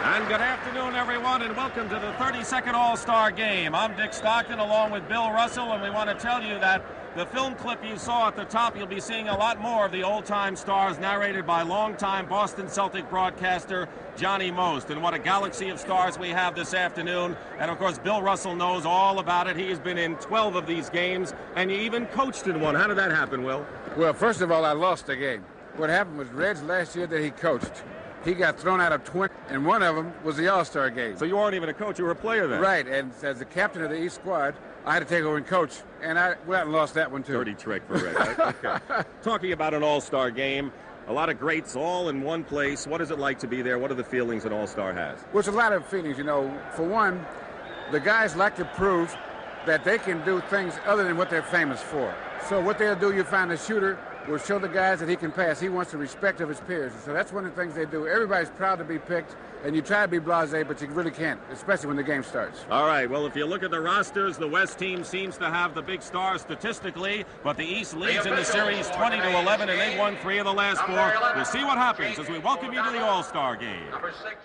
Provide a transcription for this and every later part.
And good afternoon, everyone, and welcome to the 32nd All-Star Game. I'm Dick Stockton along with Bill Russell, and we want to tell you that the film clip you saw at the top, you'll be seeing a lot more of the old-time stars narrated by longtime Boston Celtic broadcaster Johnny Most. And what a galaxy of stars we have this afternoon. And, of course, Bill Russell knows all about it. He has been in 12 of these games, and you even coached in one. How did that happen, Will? Well, first of all, I lost the game. What happened was Red's last year that he coached, he got thrown out of 20, and one of them was the All-Star game. So you weren't even a coach, you were a player then? Right, and as the captain of the East squad, I had to take over and coach, and I went out and lost that one, too. Dirty trick for Red. Okay. Talking about an All-Star game, a lot of greats all in one place. What is it like to be there? What are the feelings an All-Star has? Well, it's a lot of feelings, you know. For one, the guys like to prove that they can do things other than what they're famous for. So what they'll do, you find a shooter will show the guys that he can pass. He wants the respect of his peers. So that's one of the things they do. Everybody's proud to be picked, and you try to be blasé, but you really can't, especially when the game starts. All right, well, if you look at the rosters, the West team seems to have the big stars statistically, but the East leads in the series 20-11, and they've won 3 of the last 4. We'll see what happens as we welcome you to the All-Star Game. Number 6.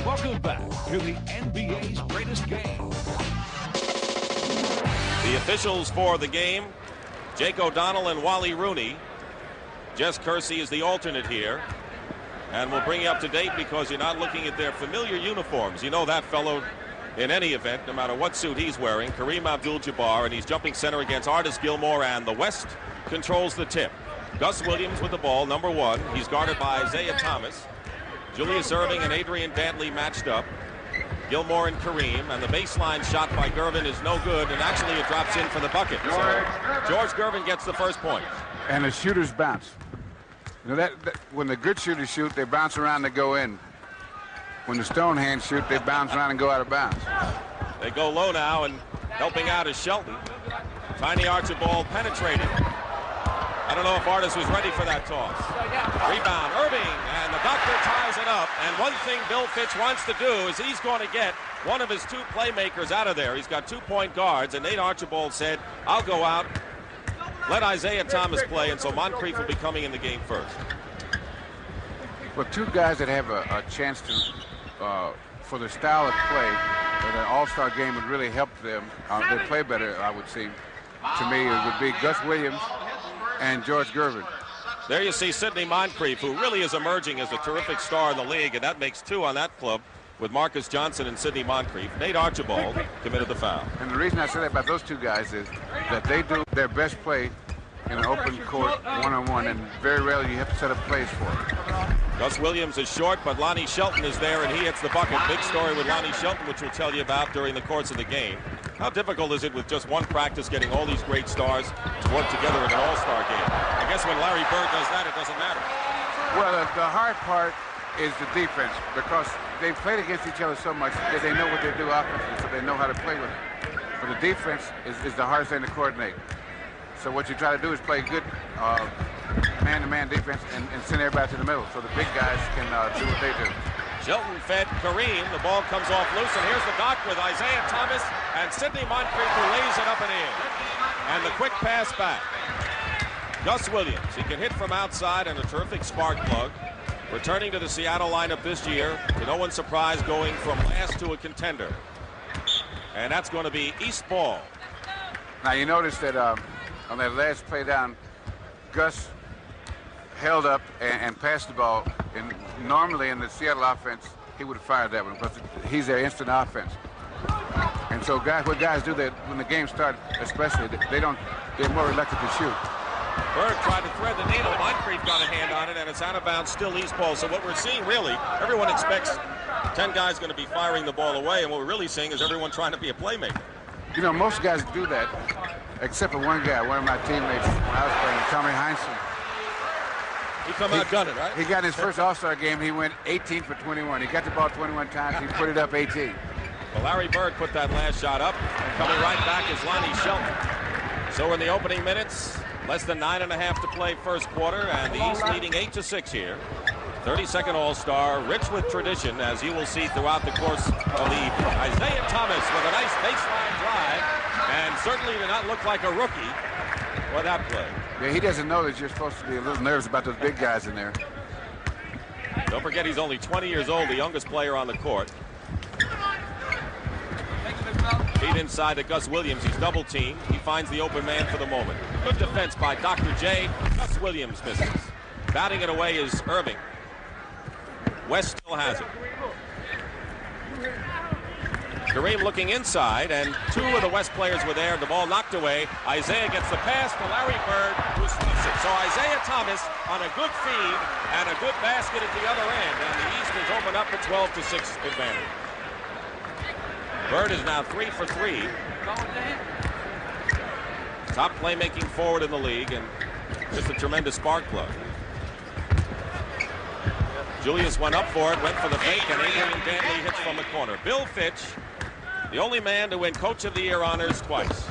Welcome back to the NBA's greatest game. The officials for the game, Jake O'Donnell and Wally Rooney. Jess Kersey is the alternate here. And we'll bring you up to date because you're not looking at their familiar uniforms. You know that fellow in any event, no matter what suit he's wearing, Kareem Abdul-Jabbar, and he's jumping center against Artis Gilmore, and the West controls the tip. Gus Williams with the ball, number 1. He's guarded by Isiah Thomas. Julius Erving and Adrian Dantley matched up. Gilmore and Kareem, and the baseline shot by Gervin is no good, and actually it drops in for the bucket. So George Gervin gets the first point. And the shooters bounce. You know, that when the good shooters shoot, they bounce around to go in. When the stone hands shoot, they bounce around and go out of bounds. They go low now, and helping out is Shelton. Tiny Archibald penetrating. I don't know if Artis was ready for that toss. Rebound, Erving, and the doctor ties it up. And one thing Bill Fitch wants to do is he's going to get one of his 2 playmakers out of there. He's got 2-point guards, and Nate Archibald said, I'll go out, let Isiah Thomas play, and so Moncrief will be coming in the game first. Well, 2 guys that have a chance to, for the style of play, that an all-star game would really help them. They play better, I would see. To me, it would be Gus Williams and George Gervin. There you see Sidney Moncrief, who really is emerging as a terrific star in the league, and that makes 2 on that club with Marcus Johnson and Sidney Moncrief. Nate Archibald committed the foul. And the reason I say that about those 2 guys is that they do their best play in an open court one-on-one, and very rarely you have to set up plays for it. Gus Williams is short, but Lonnie Shelton is there, and he hits the bucket. Big story with Lonnie Shelton, which we'll tell you about during the course of the game. How difficult is it with just one practice getting all these great stars to work together in an all-star game? I guess when Larry Bird does that, it doesn't matter. Well, the hard part is the defense, because they've played against each other so much that they know what they do offensively, so they know how to play with it. But the defense is the hardest thing to coordinate. So what you try to do is play good man-to-man defense and send everybody to the middle so the big guys can do what they do. Shelton fed Kareem. The ball comes off loose, and here's the doc with Isiah Thomas and Sidney Moncrief, who lays it up and in. And the quick pass back. Gus Williams, he can hit from outside and a terrific spark plug. Returning to the Seattle lineup this year, to no one's surprise, going from last to a contender. And that's going to be East ball. Now you notice that on that last play down, Gus held up and passed the ball, and normally in the Seattle offense he would have fired that one, but he's their instant offense. And so what guys do, that when the game starts, especially, they're more reluctant to shoot. Byrne tried to thread the needle. Moncrief got a hand on it, and it's out of bounds, still East ball. So what we're seeing, really, everyone expects 10 guys going to be firing the ball away, and what we're really seeing is everyone trying to be a playmaker. You know, most guys do that, except for one guy, one of my teammates when I was playing, Tommy Heinsohn. He come out gunning, right? He got in his first All-Star game, he went 18 for 21. He got the ball 21 times, he put it up 18. Well, Larry Bird put that last shot up, and coming right back is Lonnie Shelton. So in the opening minutes, less than 9.5 to play first quarter, and the East leading 8-6 here. 32nd All-Star, rich with tradition, as you will see throughout the course of the evening. Isiah Thomas with a nice baseline drive, and certainly did not look like a rookie for that play. Yeah, he doesn't know that you're supposed to be a little nervous about those big guys in there. Don't forget he's only 20 years old, the youngest player on the court. Feed inside to Gus Williams. He's double teamed. He finds the open man for the moment. Good defense by Dr. J. Gus Williams misses. Batting it away is Erving. West still has it. Kareem looking inside, and two of the West players were there. The ball knocked away. Isiah gets the pass to Larry Byrne, who sweeps it. So Isiah Thomas on a good feed and a good basket at the other end, and the East is opened up for 12-6 advantage. Byrne is now 3 for 3. Top playmaking forward in the league, and just a tremendous spark plug. Julius went up for it, went for the fake, and Adrian Dantley hits from the corner. Bill Fitch, the only man to win Coach of the Year honors twice,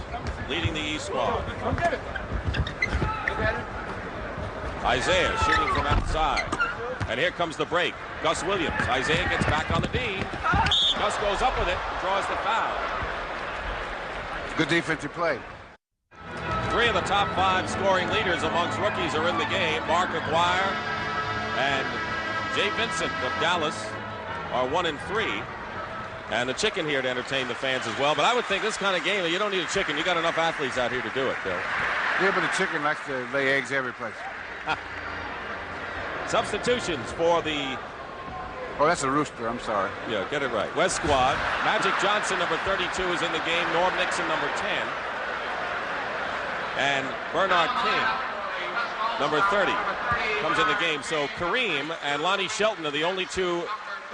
leading the East squad. Isiah shooting from outside. And here comes the break. Gus Williams. Isiah gets back on the D. Gus goes up with it and draws the foul. Good defensive play. 3 of the top 5 scoring leaders amongst rookies are in the game. Mark Aguirre and Jay Vincent of Dallas are 1 and 3. And the chicken here to entertain the fans as well. But I would think this kind of game, you don't need a chicken. You got enough athletes out here to do it, Bill. Yeah, but the chicken likes to lay eggs every place. Substitutions for the... Oh, that's a rooster. I'm sorry. Yeah, get it right. West squad. Magic Johnson, number 32, is in the game. Norm Nixon, number 10. And Bernard King, number 30, comes in the game. So Kareem and Lonnie Shelton are the only two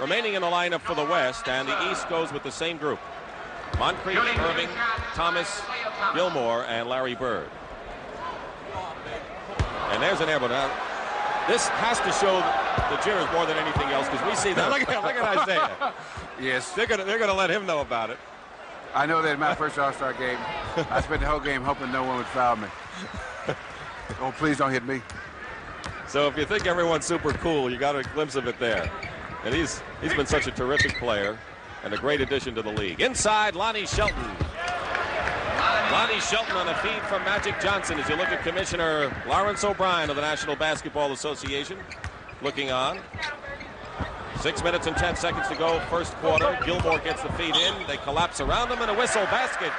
remaining in the lineup for the West, and the East goes with the same group. Moncrief, Erving, Thomas, Gilmore, and Larry Bird. And there's an airball. Now, this has to show the Juniors more than anything else, because we see that. Look at Isiah. Yes. They're gonna let him know about it. I know that in my first All-Star game, I spent the whole game hoping no one would foul me. Oh, please don't hit me. So if you think everyone's super cool, you got a glimpse of it there. And he's been such a terrific player and a great addition to the league. Inside, Lonnie Shelton. Lonnie Shelton on a feed from Magic Johnson as you look at Commissioner Lawrence O'Brien of the National Basketball Association looking on. 6 minutes and 10 seconds to go, first quarter. Gilmore gets the feed in. They collapse around him, and a whistle basket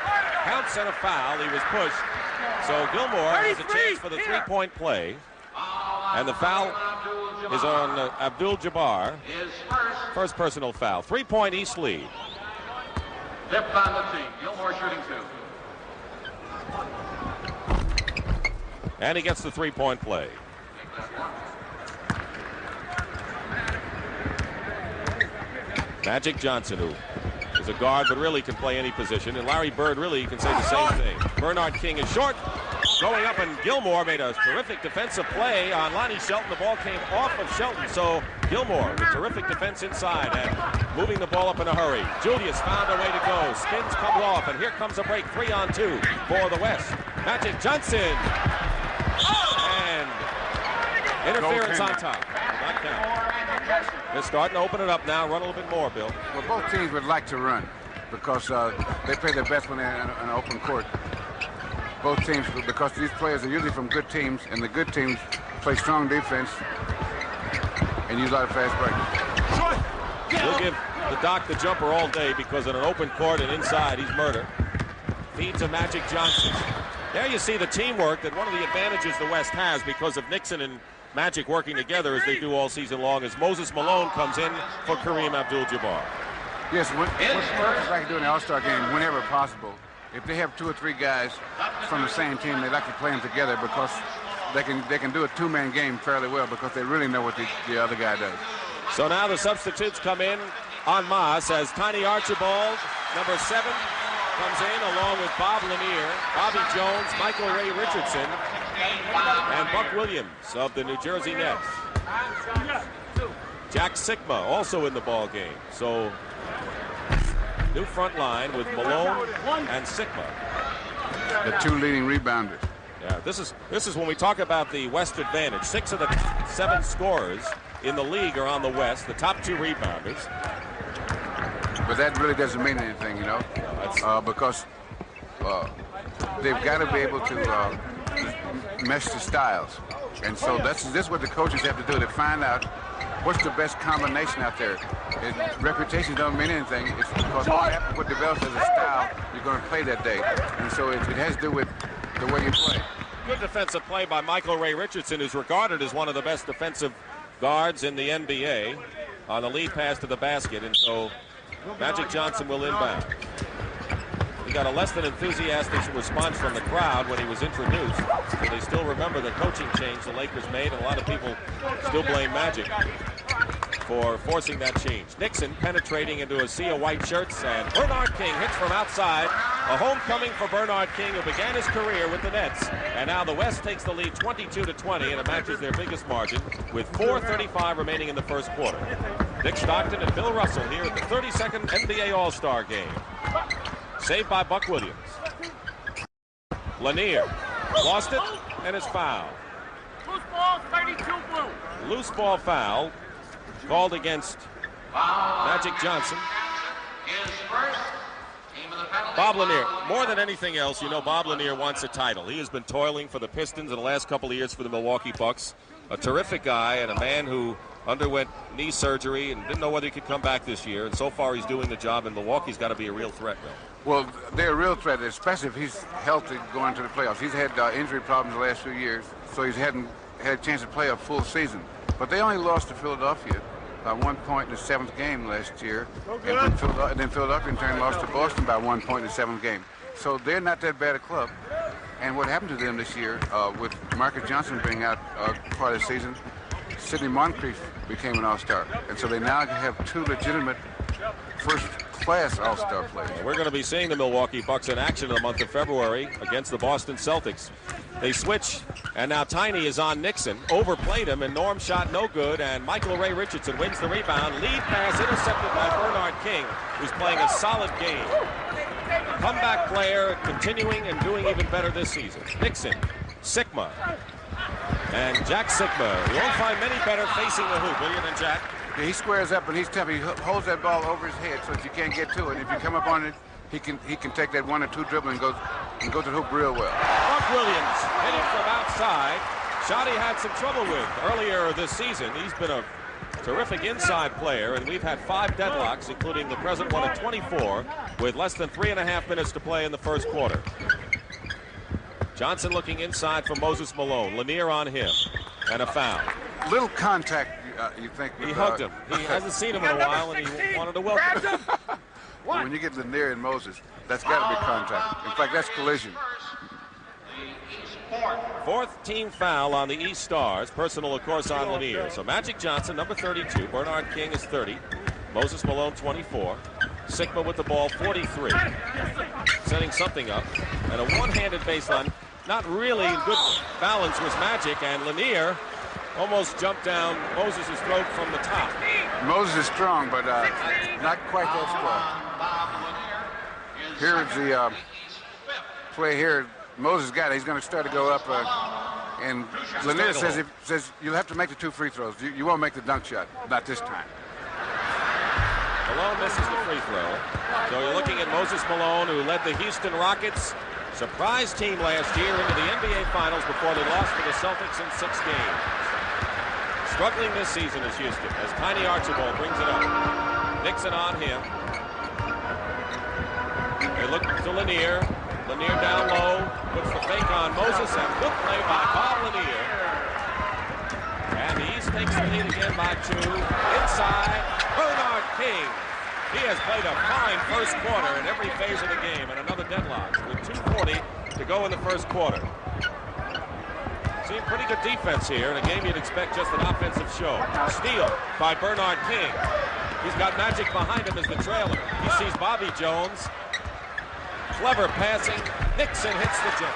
counts and a foul. He was pushed. So Gilmore has a chance for the three-point play. And the foul is on Abdul-Jabbar. First personal foul. 3-point East lead. Fifth on the team. Gilmore shooting 2. And he gets the three-point play. Magic Johnson, who is a guard but really can play any position. And Larry Bird really can say the same thing. Bernard King is short. Going up, and Gilmore made a terrific defensive play on Lonnie Shelton. The ball came off of Shelton, so Gilmore with terrific defense inside and moving the ball up in a hurry. Julius found a way to go. Spins come off, and here comes a break. 3-on-2 for the West. Magic Johnson. And interference on top. Not count. They're starting to open it up now. Run a little bit more, Bill. Well, both teams would like to run because they play their best when they're in an open court. Both teams, because these players are usually from good teams, and the good teams play strong defense and use a lot of fast breaks. We'll give the Doc the jumper all day because in an open court and inside, he's murder. Feed to Magic Johnson. There you see the teamwork that one of the advantages the West has because of Nixon and Magic working together as they do all season long as Moses Malone comes in for Kareem Abdul-Jabbar. Yes, what Spurs like to do in the All-Star game whenever possible. If they have 2 or 3 guys from the same team, they like to play them together because they can do a 2-man game fairly well because they really know what the other guy does. So now the substitutes come in en masse as Tiny Archibald, number 7, comes in along with Bob Lanier, Bobby Jones, Michael Ray Richardson, and Buck Williams of the New Jersey Nets. Jack Sikma also in the ball game. So new front line with Malone and Sikma. The 2 leading rebounders. Yeah, this is when we talk about the West advantage. 6 of the top 7 scorers in the league are on the West. The top 2 rebounders. But that really doesn't mean anything, you know, because they've got to be able to mesh the styles. And so this is what the coaches have to do, to find out what's the best combination out there. Reputations don't mean anything. It's because what develops as a style you're going to play that day. And so it has to do with the way you play. Good defensive play by Michael Ray Richardson, who's regarded as one of the best defensive guards in the NBA, on the lead pass to the basket. And so Magic Johnson will inbound. He got a less than enthusiastic response from the crowd when he was introduced. So they still remember the coaching change the Lakers made, and a lot of people still blame Magic for forcing that change. Nixon penetrating into Isiah white shirts, and Bernard King hits from outside. A homecoming for Bernard King, who began his career with the Nets. And now the West takes the lead 22-20, and it matches their biggest margin with 4:35 remaining in the first quarter. Dick Stockton and Bill Russell here at the 32nd NBA All-Star game. Saved by Buck Williams. Lanier lost it, and is fouled. Loose ball, 32 blue. Loose ball foul called against Magic Johnson. Bob Lanier, more than anything else, you know, Bob Lanier wants a title. He has been toiling for the Pistons in the last couple of years for the Milwaukee Bucks. A terrific guy and a man who underwent knee surgery and didn't know whether he could come back this year. And so far he's doing the job, and Milwaukee's got to be a real threat now. Well, they're a real threat, especially if he's healthy going to the playoffs. He's had injury problems the last few years, so he hadn't had a chance to play a full season. But they only lost to Philadelphia by 1 point in the 7th game last year. And then Philadelphia in turn lost to Boston by 1 point in the 7th game. So they're not that bad a club. And what happened to them this year, with Marcus Johnson being out part of the season, Sidney Moncrief became an All-Star. And so they now have two legitimate first-class All-Star players. We're going to be seeing the Milwaukee Bucks in action in the month of February against the Boston Celtics. They switch, and now Tiny is on Nixon. Overplayed him, and Norm shot no good, and Michael Ray Richardson wins the rebound. Lead pass intercepted by Bernard King, who's playing a solid game. Comeback player, continuing and doing even better this season. Nixon, Sikma, and Jack Sikma. You won't find many better facing the hoop, will you, than Jack? Yeah, he squares up and he's tough. He holds that ball over his head so that you can't get to it. If you come up on it, he can take that 1 or 2 dribble and go to the hoop real well. Buck Williams hitting from outside. Shot he had some trouble with earlier this season. He's been a terrific inside player, and we've had 5 deadlocks, including the present one at 24, with less than 3.5 minutes to play in the first quarter. Johnson looking inside for Moses Malone. Lanier on him, and a foul. Little contact, you think? He hugged him. He hasn't seen him in a while, and he wanted to welcome him. When you get Lanier and Moses, that's got to be contact. In fact, that's collision. 4th team foul on the East Stars. Personal, of course, on Lanier. So Magic Johnson, number 32. Bernard King is 30. Moses Malone, 24. Sikma with the ball, 43. Setting something up. And a one-handed baseline. Not really in good balance was Magic, and Lanier almost jumped down Moses' throat from the top. Moses is strong, but not quite that strong. Here's the play here. Moses got it. He's going to start to go up, and Lanier says you'll have to make the 2 free throws. You won't make the dunk shot. Not this time. Malone misses the free throw. So you're looking at Moses Malone, who led the Houston Rockets, surprise team last year, into the NBA Finals before they lost to the Celtics in 6 games. Struggling this season is Houston, as Tiny Archibald brings it up. Nixon on him. They look to Lanier. Lanier down low, puts the fake on Moses, and good play by Bob Lanier. And the East takes the lead again by 2. Inside, Bernard King. He has played a fine first quarter in every phase of the game, and another deadlock with 2:40 to go in the first quarter. Seen pretty good defense here in a game you'd expect just an offensive show. Steal by Bernard King. He's got Magic behind him as the trailer. He sees Bobby Jones. Clever passing. Nixon hits the jump.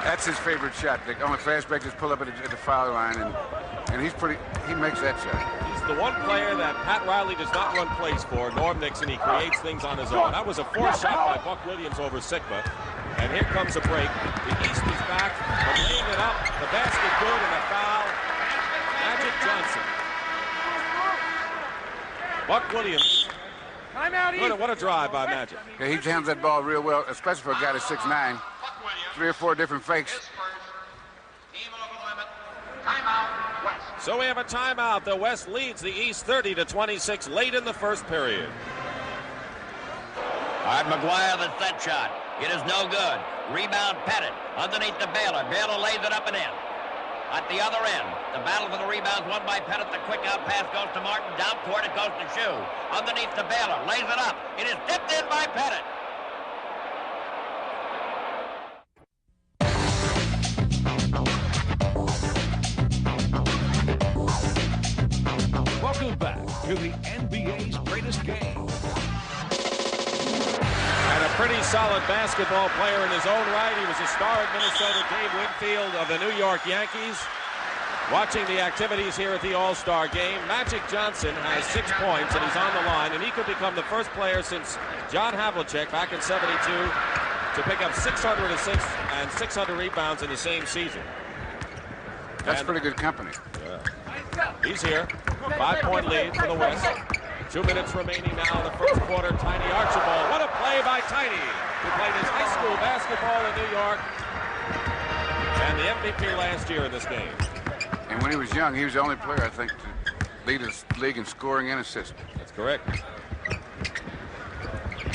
That's his favorite shot. On a fast break, just pull up at the foul line, and he makes that shot. He's the one player that Pat Riley does not run plays for. Norm Nixon, he creates things on his own. That was a forced shot by Buck Williams over Sikma. And here comes a break. The East is back, but laying it up. The basket good and a foul. Magic Johnson. Buck Williams. What a drive by Magic. Yeah, he handles that ball real well, especially for a guy that's 6'9". 3 or 4 different fakes. So we have a timeout. The West leads the East 30-26 late in the first period. Art McGuire, the set shot. It is no good. Rebound Pettit underneath the Baylor. Baylor lays it up and in. At the other end, the battle for the rebounds won by Pettit. The quick out pass goes to Martin. Down court it goes to Shue. Underneath the Baylor. Lays it up. It is tipped in by Pettit. Welcome back to the NBA's greatest game. And a pretty solid basketball player in his own right. He was a star at Minnesota, Dave Winfield of the New York Yankees. Watching the activities here at the All-Star Game, Magic Johnson has 6 points and he's on the line, and he could become the first player since John Havlicek back in '72 to pick up 600 assists and 600 rebounds in the same season. That's pretty good company. Yeah. He's here. 5-point lead for the West. 2 minutes remaining now in the first quarter. Tiny Archibald. What a play by Tiny, who played his high school basketball in New York and the MVP last year in this game. And when he was young, he was the only player, I think, to lead his league in scoring and assists. That's correct.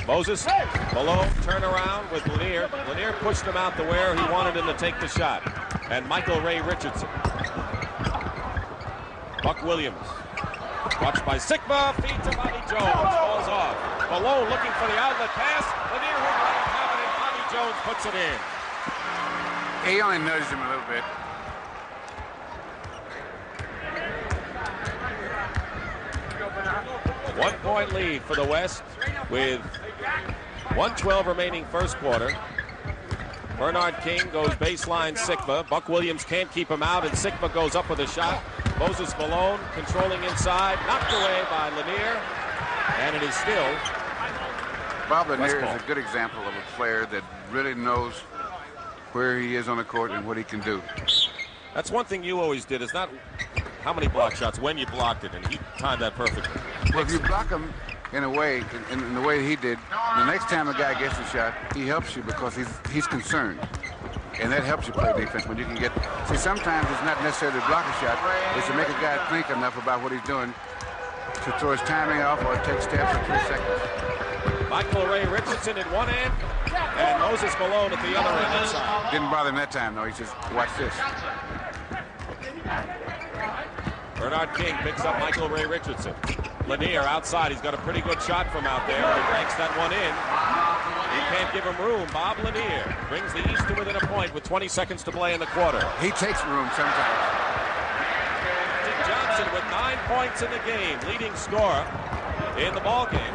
Moses, Malone, turn around with Lanier. Lanier pushed him out to where he wanted him to take the shot. And Michael Ray Richardson. Buck Williams. Watched by Sikma, feed to Bobby Jones, falls off. Malone looking for the outlet pass. Lanier would let him have it, and Bobby Jones puts it in. He only nudged him a little bit. One-point lead for the West with 1:12 remaining first quarter. Bernard King goes baseline Sikma. Buck Williams can't keep him out, and Sikma goes up with a shot. Moses Malone controlling inside, knocked away by Lanier, and it is still Bob Lanier West is a good example of a player that really knows where he is on the court and what he can do. That's one thing you always did, is not how many block shots, when you blocked it, and he timed that perfectly. Well, if you block him in a way, in the way he did, the next time a guy gets a shot, he helps you because he's concerned. And that helps you play defense when you can get... See, sometimes it's not necessarily to block a shot. It's to make a guy think enough about what he's doing to throw his timing off or take steps for 3 seconds. Michael Ray Richardson at one end, and Moses Malone at the other end inside. Didn't bother him that time, though. He just, watch this. Bernard King picks up Michael Ray Richardson. Lanier outside. He's got a pretty good shot from out there. He banks that one in. He can't give him room. Bob Lanier brings the East to within a point with 20 seconds to play in the quarter. He takes room sometimes. Dick Johnson with 9 points in the game, leading scorer in the ball game.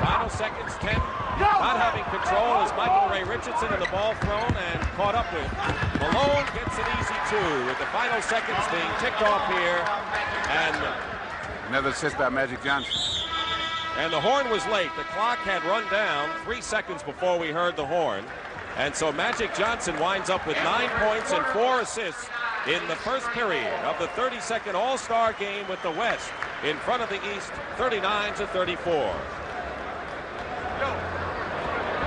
Final seconds, 10. Not having control is Michael Ray Richardson, and the ball thrown and caught up with. Malone gets an easy 2 with the final seconds being ticked off here. And another assist by Magic Johnson. And the horn was late. The clock had run down 3 seconds before we heard the horn. And so Magic Johnson winds up with 9 points and 4 assists in the first period of the 32nd All-Star Game with the West in front of the East, 39-34.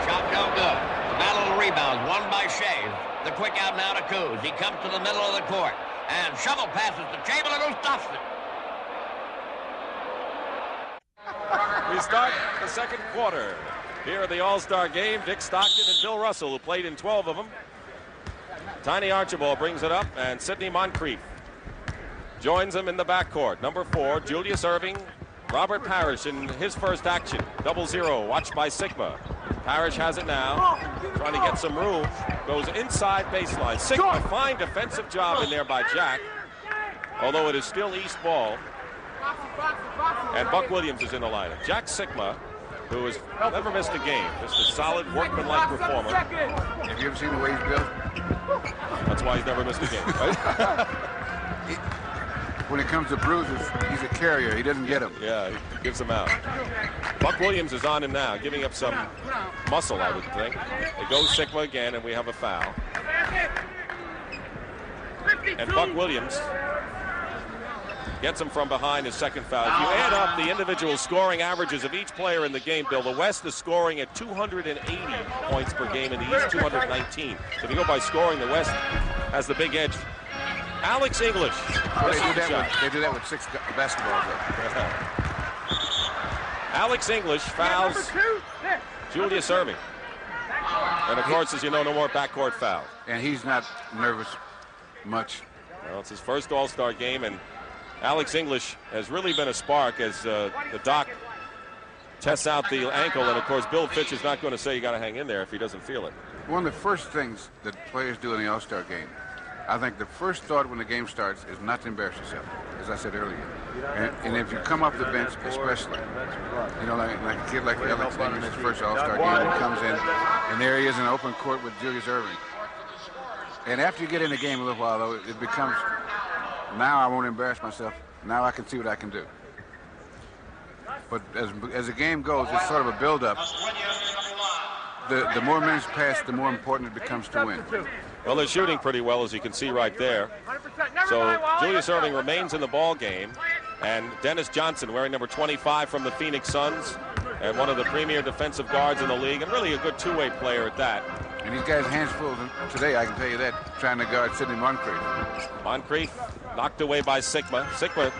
Shot no good. The battle of the rebounds won by Shea. The quick out now to Kuz. He comes to the middle of the court and shovel passes to Chamberlain, who stops it. We start the second quarter here at the All-Star Game. Dick Stockton and Bill Russell, who played in 12 of them. Tiny Archibald brings it up, and Sidney Moncrief joins him in the backcourt. Number 4, Julius Erving, Robert Parish in his first action. 0-0, watched by Sikma. Parish has it now, trying to get some room. Goes inside baseline. Sikma, fine defensive job in there by Jack, although it is still East ball. And Buck Williams is in the lineup. Jack Sikma, who has never missed a game. Just a solid, workmanlike performer. Have you ever seen the way he's built? That's why he's never missed a game, right? When it comes to bruises, he's a carrier. He doesn't get them. Yeah, he gives them out. Buck Williams is on him now, giving up some muscle, I would think. It goes Sikma again, and we have a foul. And Buck Williams Gets him from behind, his second foul. If you add up the individual scoring averages of each player in the game, Bill, the West is scoring at 280 points per game, and the East 219. So if you go by scoring, the West has the big edge. Alex English. Well, they do that with 6 basketballs. Alex English fouls Julius Erving. And of course, as you know, no more backcourt fouls. And he's not nervous much. Well, it's his first All-Star game, and Alex English has really been a spark as the doc tests out the ankle. And of course, Bill Fitch is not going to say you got to hang in there if he doesn't feel it. One of the first things that players do in the All-Star game, I think the first thought when the game starts is not to embarrass yourself, as I said earlier. And if you come off the bench, especially, you know, like a kid like Alex English, his first All-Star game, he comes in, and there he is in open court with Julius Erving. And after you get in the game a little while, though, it becomes, now I won't embarrass myself. Now I can see what I can do. But as the game goes, it's sort of a build-up. The more minutes pass, the more important it becomes to win. Well, they're shooting pretty well, as you can see right there. So Julius Erving remains in the ball game, and Dennis Johnson, wearing number 25 from the Phoenix Suns, and one of the premier defensive guards in the league, and really a good two-way player at that. And these guys' hands full today, I can tell you that, trying to guard Sidney Moncrief. Moncrief knocked away by Sikma. Sikma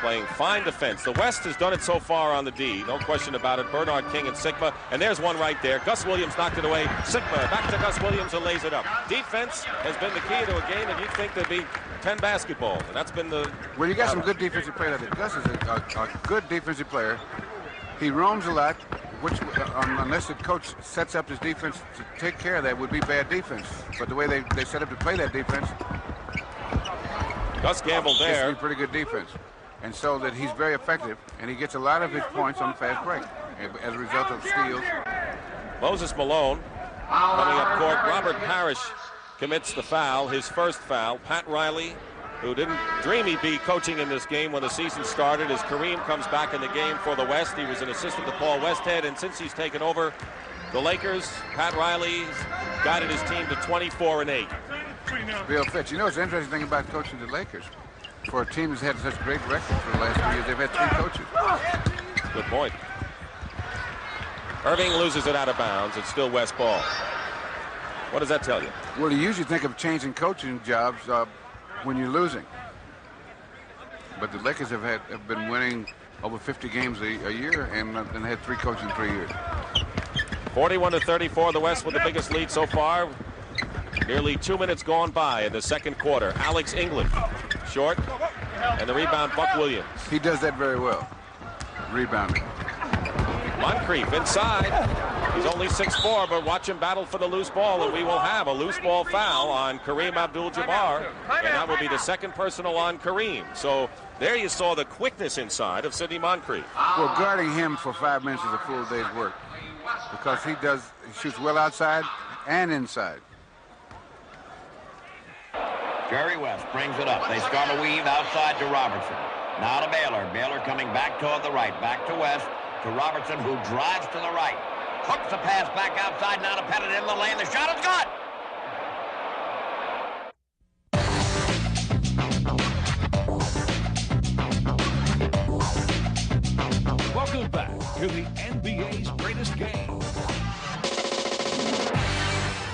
playing fine defense. The West has done it so far on the D, no question about it. Bernard King and Sikma, and there's one right there. Gus Williams knocked it away. Sikma back to Gus Williams and lays it up. Defense has been the key to a game, and you'd think there'd be 10 basketballs, and that's been the... Well, you got some good defensive players. Gus is a good defensive player. He roams a lot, which, unless the coach sets up his defense to take care of that, would be bad defense. But the way they set up to play that defense, Gus gambled there. It's pretty good defense. And so that he's very effective, and he gets a lot of his points on the fast break as a result of steals. Moses Malone coming up court. Robert Parish commits the foul, his first foul. Pat Riley, who didn't dream he'd be coaching in this game when the season started, as Kareem comes back in the game for the West. He was an assistant to Paul Westhead, and since he's taken over the Lakers, Pat Riley's guided his team to 24-8. Bill Fitch, you know what's the interesting thing about coaching the Lakers? For a team that's had such great records for the last few years, they've had 3 coaches. Good point. Erving loses it out of bounds. It's still West ball. What does that tell you? Well, you usually think of changing coaching jobs when you're losing. But the Lakers have been winning over 50 games a year and had 3 coaches in 3 years. 41-34, the West with the biggest lead so far. Nearly 2 minutes gone by in the second quarter. Alex English, short, and the rebound, Buck Williams. He does that very well, rebounding. Moncrief inside. He's only 6'4", but watch him battle for the loose ball, and we will have a loose ball foul on Kareem Abdul-Jabbar, and that will be the second personal on Kareem. So there you saw the quickness inside of Sidney Moncrief. Well, guarding him for 5 minutes is a full day's work because he shoots well outside and inside. Jerry West brings it up. They start a weave outside to Robertson. Now to Baylor. Baylor coming back toward the right. Back to West. To Robertson, who drives to the right. Hooks the pass back outside. Now to Pettit in the lane. The shot is good. Welcome back to the NBA's greatest game.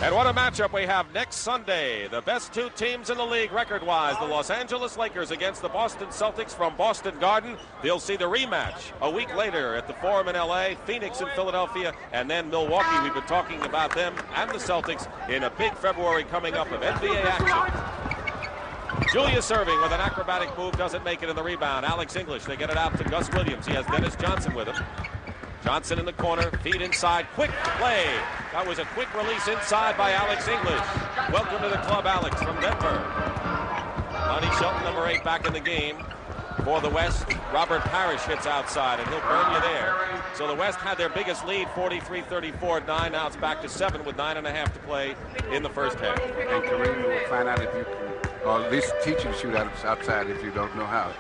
And what a matchup we have next Sunday. The best 2 teams in the league record-wise, the Los Angeles Lakers against the Boston Celtics from Boston Garden. They'll see the rematch a week later at the Forum in L.A., Phoenix in Philadelphia, and then Milwaukee. We've been talking about them and the Celtics in a big February coming up of NBA action. Julius Erving with an acrobatic move doesn't make it in the rebound. Alex English, they get it out to Gus Williams. He has Dennis Johnson with him. Johnson in the corner, feed inside, quick play. That was a quick release inside by Alex English. Welcome to the club, Alex, from Denver. Lonnie Shelton, number 8, back in the game for the West. Robert Parish hits outside, and he'll burn you there. So the West had their biggest lead, 43-34 at 9. Now it's back to 7 with 9.5 to play in the first half. And Kareem will find out if you can, or at least teach you to shoot outside if you don't know how.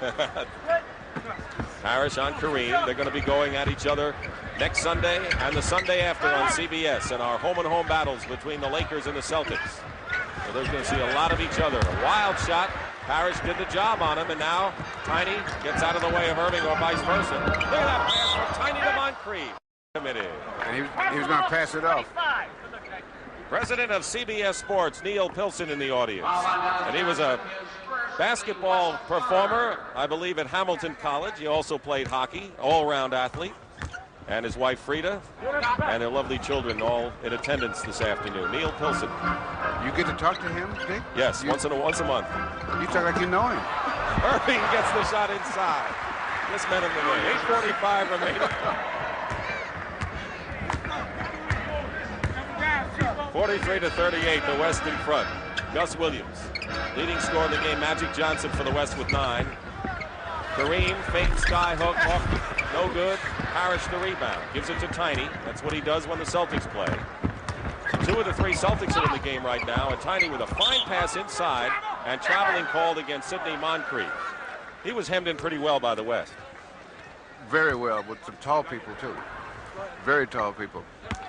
Parish on Kareem. They're going to be going at each other next Sunday and the Sunday after on CBS in our home-and-home battles between the Lakers and the Celtics. So they're going to see a lot of each other. A wild shot. Parish did the job on him, and now Tiny gets out of the way of Erving or vice versa. Look at that pass from Tiny to Moncrief. Committed. And he was going to pass it off. President of CBS Sports, Neil Pilson, in the audience. And he was a basketball performer, I believe, at Hamilton College. He also played hockey, all-around athlete. And his wife, Frida, and their lovely children all in attendance this afternoon. Neil Pilson. You get to talk to him, Dick? Yes, once a month. You talk like you know him. Erving gets the shot inside. This meant him to win. 8:45 remaining. 43-38, the West in front. Gus Williams, leading scorer in the game. Magic Johnson for the West with 9. Kareem, fake sky hook, off, no good. Parish the rebound, gives it to Tiny. That's what he does when the Celtics play. So 2 of the 3 Celtics are in the game right now, and Tiny with a fine pass inside and traveling called against Sidney Moncrief. He was hemmed in pretty well by the West. Very well, with some tall people, too. Very tall people.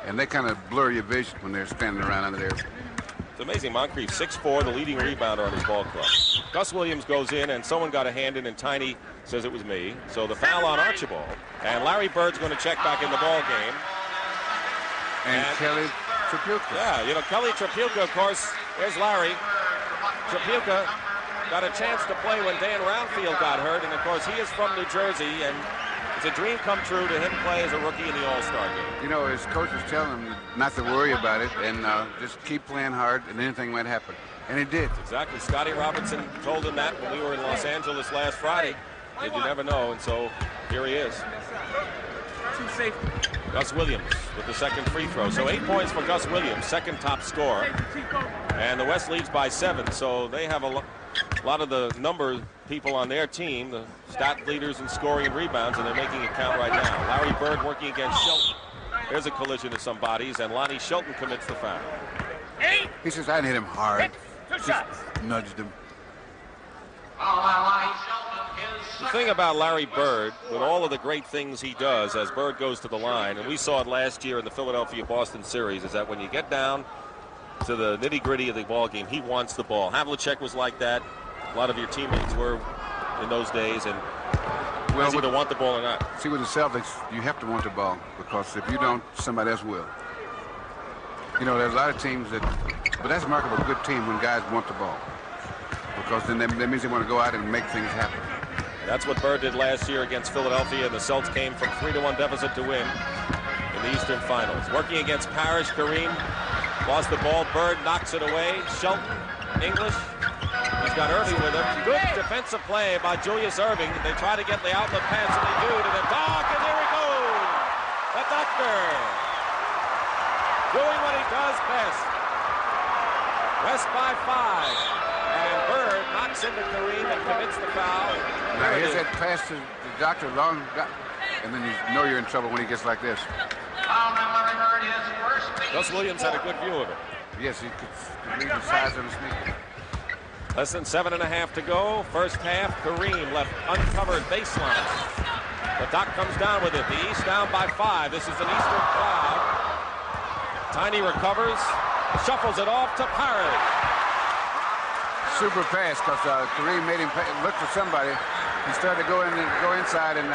And they kind of blur your vision when they're standing around under there. It's amazing. Moncrief, 6'4", the leading rebounder on his ball club. Gus Williams goes in, and someone got a hand in, and Tiny says it was me. So the foul on Archibald. And Larry Bird's going to check back in the ball game. And Kelly Tripulka. Yeah, you know, Kelly Tripulka, of course, there's Larry. Tripulka got a chance to play when Dan Roundfield got hurt, and of course he is from New Jersey, and it's a dream come true to him play as a rookie in the All-Star game. You know, his coach was telling him not to worry about it and just keep playing hard and anything might happen. And it did. Exactly. Scotty Robinson told him that when we were in Los Angeles last Friday. You never know, and so here he is. Gus Williams with the second free throw. So 8 points for Gus Williams, second top scorer. And the West leads by 7, so they have a lot of the number people on their team, the stat leaders in scoring and rebounds, and they're making it count right now. Larry Bird working against Shelton. There's a collision of some bodies, and Lonnie Shelton commits the foul. He says, I didn't hit him hard. Just nudged him. The thing about Larry Bird, with all of the great things he does as Bird goes to the line, and we saw it last year in the Philadelphia-Boston series, is that when you get down to the nitty-gritty of the ball game, he wants the ball. Havlicek was like that. A lot of your teammates were in those days, and well, either want the ball or not. See, with the Celtics, you have to want the ball, because if you don't, somebody else will. You know, there's a lot of teams that, but that's a mark of a good team when guys want the ball, because then that means they want to go out and make things happen. That's what Bird did last year against Philadelphia, and the Celts came from 3-1 deficit to win in the Eastern Finals. Working against Parish, Kareem lost the ball. Bird knocks it away. Shelton, English. He's got Erving with him. Good defensive play by Julius Erving. They try to get the outlet pass, and they do to the dock, and there he goes. The doctor doing what he does best. West by 5. And Bird knocks into Kareem and commits the foul. Now here's that pass to the doctor, long, and then you know you're in trouble when he gets like this. Gus Williams had a good view of it. Yes, he could read the size of his sneaker. Less than 7.5 to go. First half, Kareem left uncovered baseline. The Doc comes down with it. The East down by 5. This is an Eastern cloud. Tiny recovers, shuffles it off to Parish. Super pass, because Kareem made him look for somebody. He started to go inside, and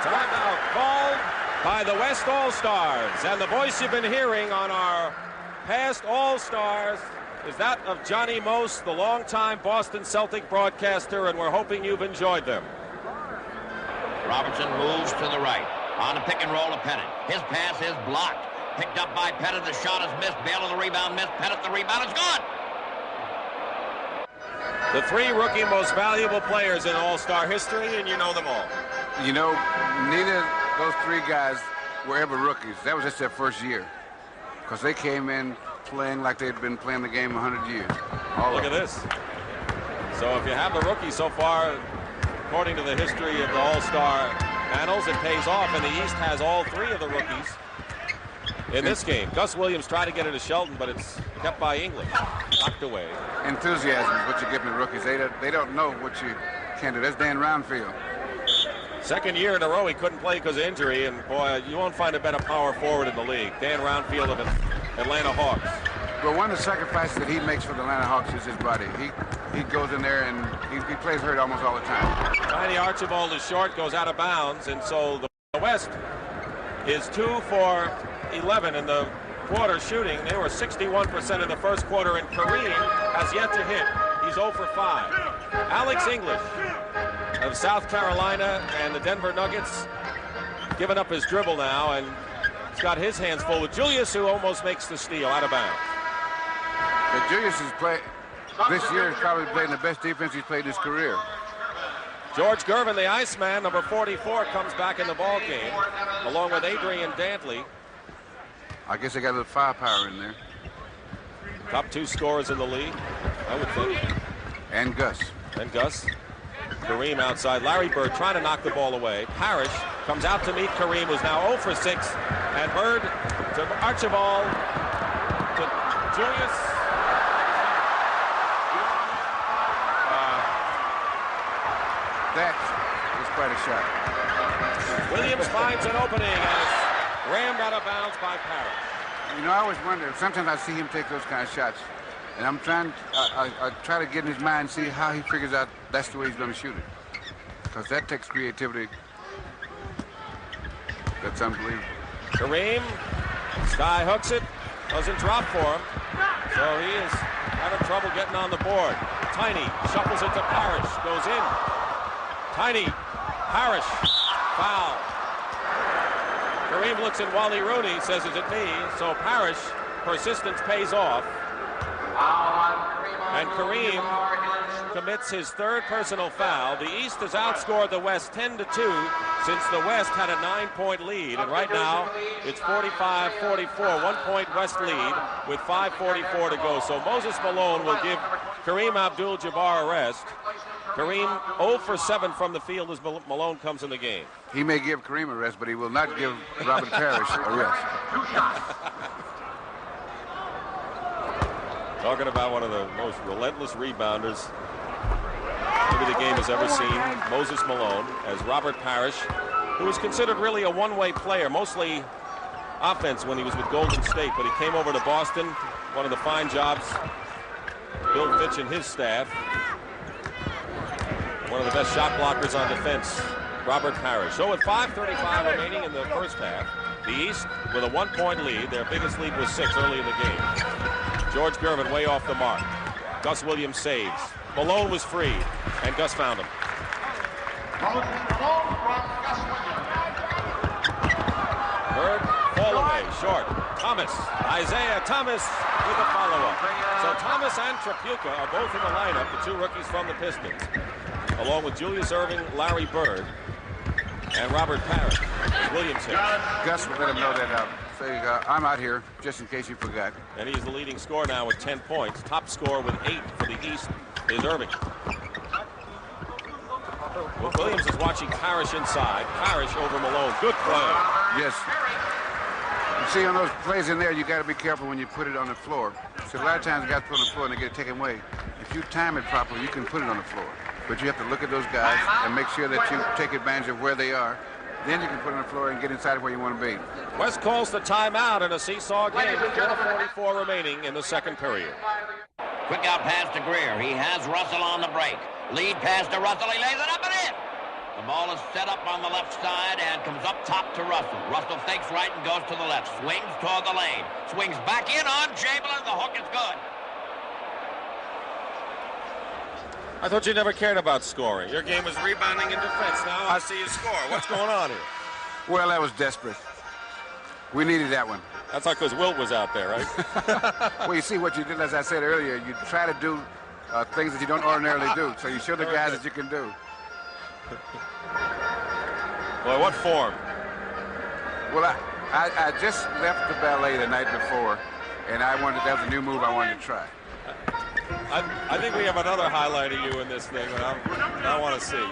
timeout called by the West All-Stars. And the voice you've been hearing on our past All-Stars is that of Johnny Most, the longtime Boston Celtic broadcaster, and we're hoping you've enjoyed them. Robinson moves to the right. On a pick and roll to Pettit. His pass is blocked. Picked up by Pettit. The shot is missed. Baylor the rebound missed. Pettit the rebound is gone. The 3 rookie most valuable players in All-Star history, and you know them all. You know, neither of those 3 guys were ever rookies. That was just their first year, because they came in playing like they'd been playing the game 100 years. Look at this. So if you have the rookie so far, according to the history of the All-Star annals, it pays off, and the East has all 3 of the rookies in this game. Gus Williams tried to get it to Shelton, but it's kept by English. Knocked away. Enthusiasm is what you give the rookies. They don't know what you can do. That's Dan Roundfield. Second year in a row he couldn't play because of injury, and boy, you won't find a better power forward in the league. Dan Roundfield of Atlanta Hawks. Well, one of the sacrifices that he makes for the Atlanta Hawks is his body. He goes in there and he plays hurt almost all the time. Tiny Archibald is short, goes out of bounds, and so the West is 2 for 11 in the quarter shooting. They were 61% in the first quarter, and Kareem has yet to hit. He's 0 for 5. Alex English of South Carolina and the Denver Nuggets giving up his dribble now, and he's got his hands full with Julius, who almost makes the steal out of bounds. But Julius has played this year, is probably playing the best defense he's played in his career. George Gervin, the Iceman, number 44, comes back in the ball game, along with Adrian Dantley. I guess they got a little firepower in there. Top 2 scorers in the league, I would think. And Gus. And Gus. Kareem outside. Larry Bird trying to knock the ball away. Parish comes out to meet Kareem, who's now 0 for 6. And Bird to Archibald to Julius. That is quite a shot. Williams finds an opening, and it's rammed out of bounds by Parish. You know, I always wonder, sometimes I see him take those kind of shots, and I'm trying, I try to get in his mind and see how he figures out that's the way he's going to shoot it. Because that takes creativity. That's unbelievable. Kareem, sky hooks it, doesn't drop for him, so he is having trouble getting on the board. Tiny shuffles it to Parish, goes in. Tiny, Parish, foul. Kareem looks at Wally Rooney, says, is it me? So Parish, persistence pays off. And Kareem commits his 3rd personal foul. The East has outscored the West 10-2 since the West had a 9-point lead. And right now, it's 45-44, 1-point West lead with 5:44 to go. So Moses Malone will give Kareem Abdul-Jabbar a rest. Kareem 0 for 7 from the field as Malone comes in the game. He may give Kareem a rest, but he will not give Robert Parish a rest. Talking about one of the most relentless rebounders maybe the game has ever seen, Moses Malone, as Robert Parish, who was considered really a one-way player, mostly offense when he was with Golden State, but he came over to Boston, one of the fine jobs Bill Fitch and his staff. One of the best shot blockers on defense, Robert Parish. So with 5:35 remaining in the first half, the East with a 1-point lead. Their biggest lead was 6 early in the game. George Gervin way off the mark. Gus Williams saves. Malone was freed, and Gus found him. Bird, fall away, short. Thomas, Isiah Thomas with a follow-up. So Thomas and Trapuka are both in the lineup, the 2 rookies from the Pistons, along with Julius Erving, Larry Bird, and Robert Parish. Williams hit. Gus will let him know that I'm out here just in case you forgot. And he's the leading scorer now with 10 points. Top scorer with 8 for the East is Erving. Well, Williams is watching Parish inside. Parish over Malone. Good play. Yes. You see, on those plays in there, you got to be careful when you put it on the floor. So a lot of times guys put it on the floor and they get it taken away. If you time it properly, you can put it on the floor. But you have to look at those guys and make sure that you take advantage of where they are. Then you can put it on the floor and get inside where you want to be. West calls the timeout in a seesaw game. 4:44 remaining in the second period. Quick out pass to Greer. He has Russell on the break. Lead pass to Russell. He lays it up and in. The ball is set up on the left side and comes up top to Russell. Russell fakes right and goes to the left. Swings toward the lane. Swings back in on Chamberlain. The hook is good. I thought you never cared about scoring. Your game was rebounding and defense. Now I see you score. What's going on here? Well, that was desperate. We needed that one. That's not because Wilt was out there, right? Well, you see what you did, as I said earlier, you try to do things that you don't ordinarily do. So you show the guys that you can do. Boy, what form? Well, I just left the ballet the night before, and that was a new move I wanted to try. I think we have another highlight of you in this thing that I want to see.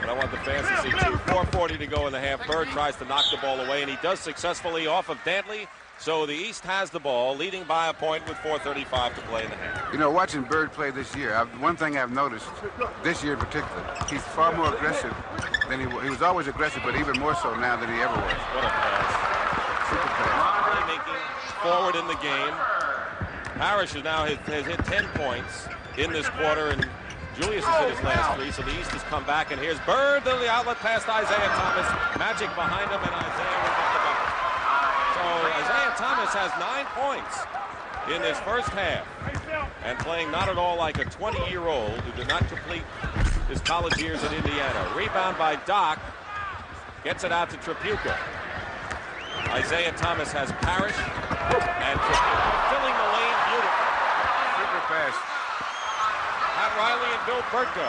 But I want the fans to see too. 4:40 to go in the half. Bird tries to knock the ball away, and he does successfully off of Dantley. So the East has the ball, leading by a point with 4:35 to play in the half. You know, watching Bird play this year, one thing I've noticed, this year in particular, he's far more aggressive than he was always aggressive, but even more so now than he ever was. What a pass. Super pass. Really making forward in the game. Parish has hit 10 points in this quarter, and Julius has hit his last 3, so the East has come back, and here's Byrne to the outlet past Isiah Thomas. Magic behind him, and Isiah will get the bucket. So Isiah Thomas has 9 points in this first half, and playing not at all like a 20-year-old who did not complete his college years at Indiana. Rebound by Doc. Gets it out to Tripucka. Isiah Thomas has Parish, and Tripucka filling the lane beautifully. Super pass. Pat Riley and Bill Burtka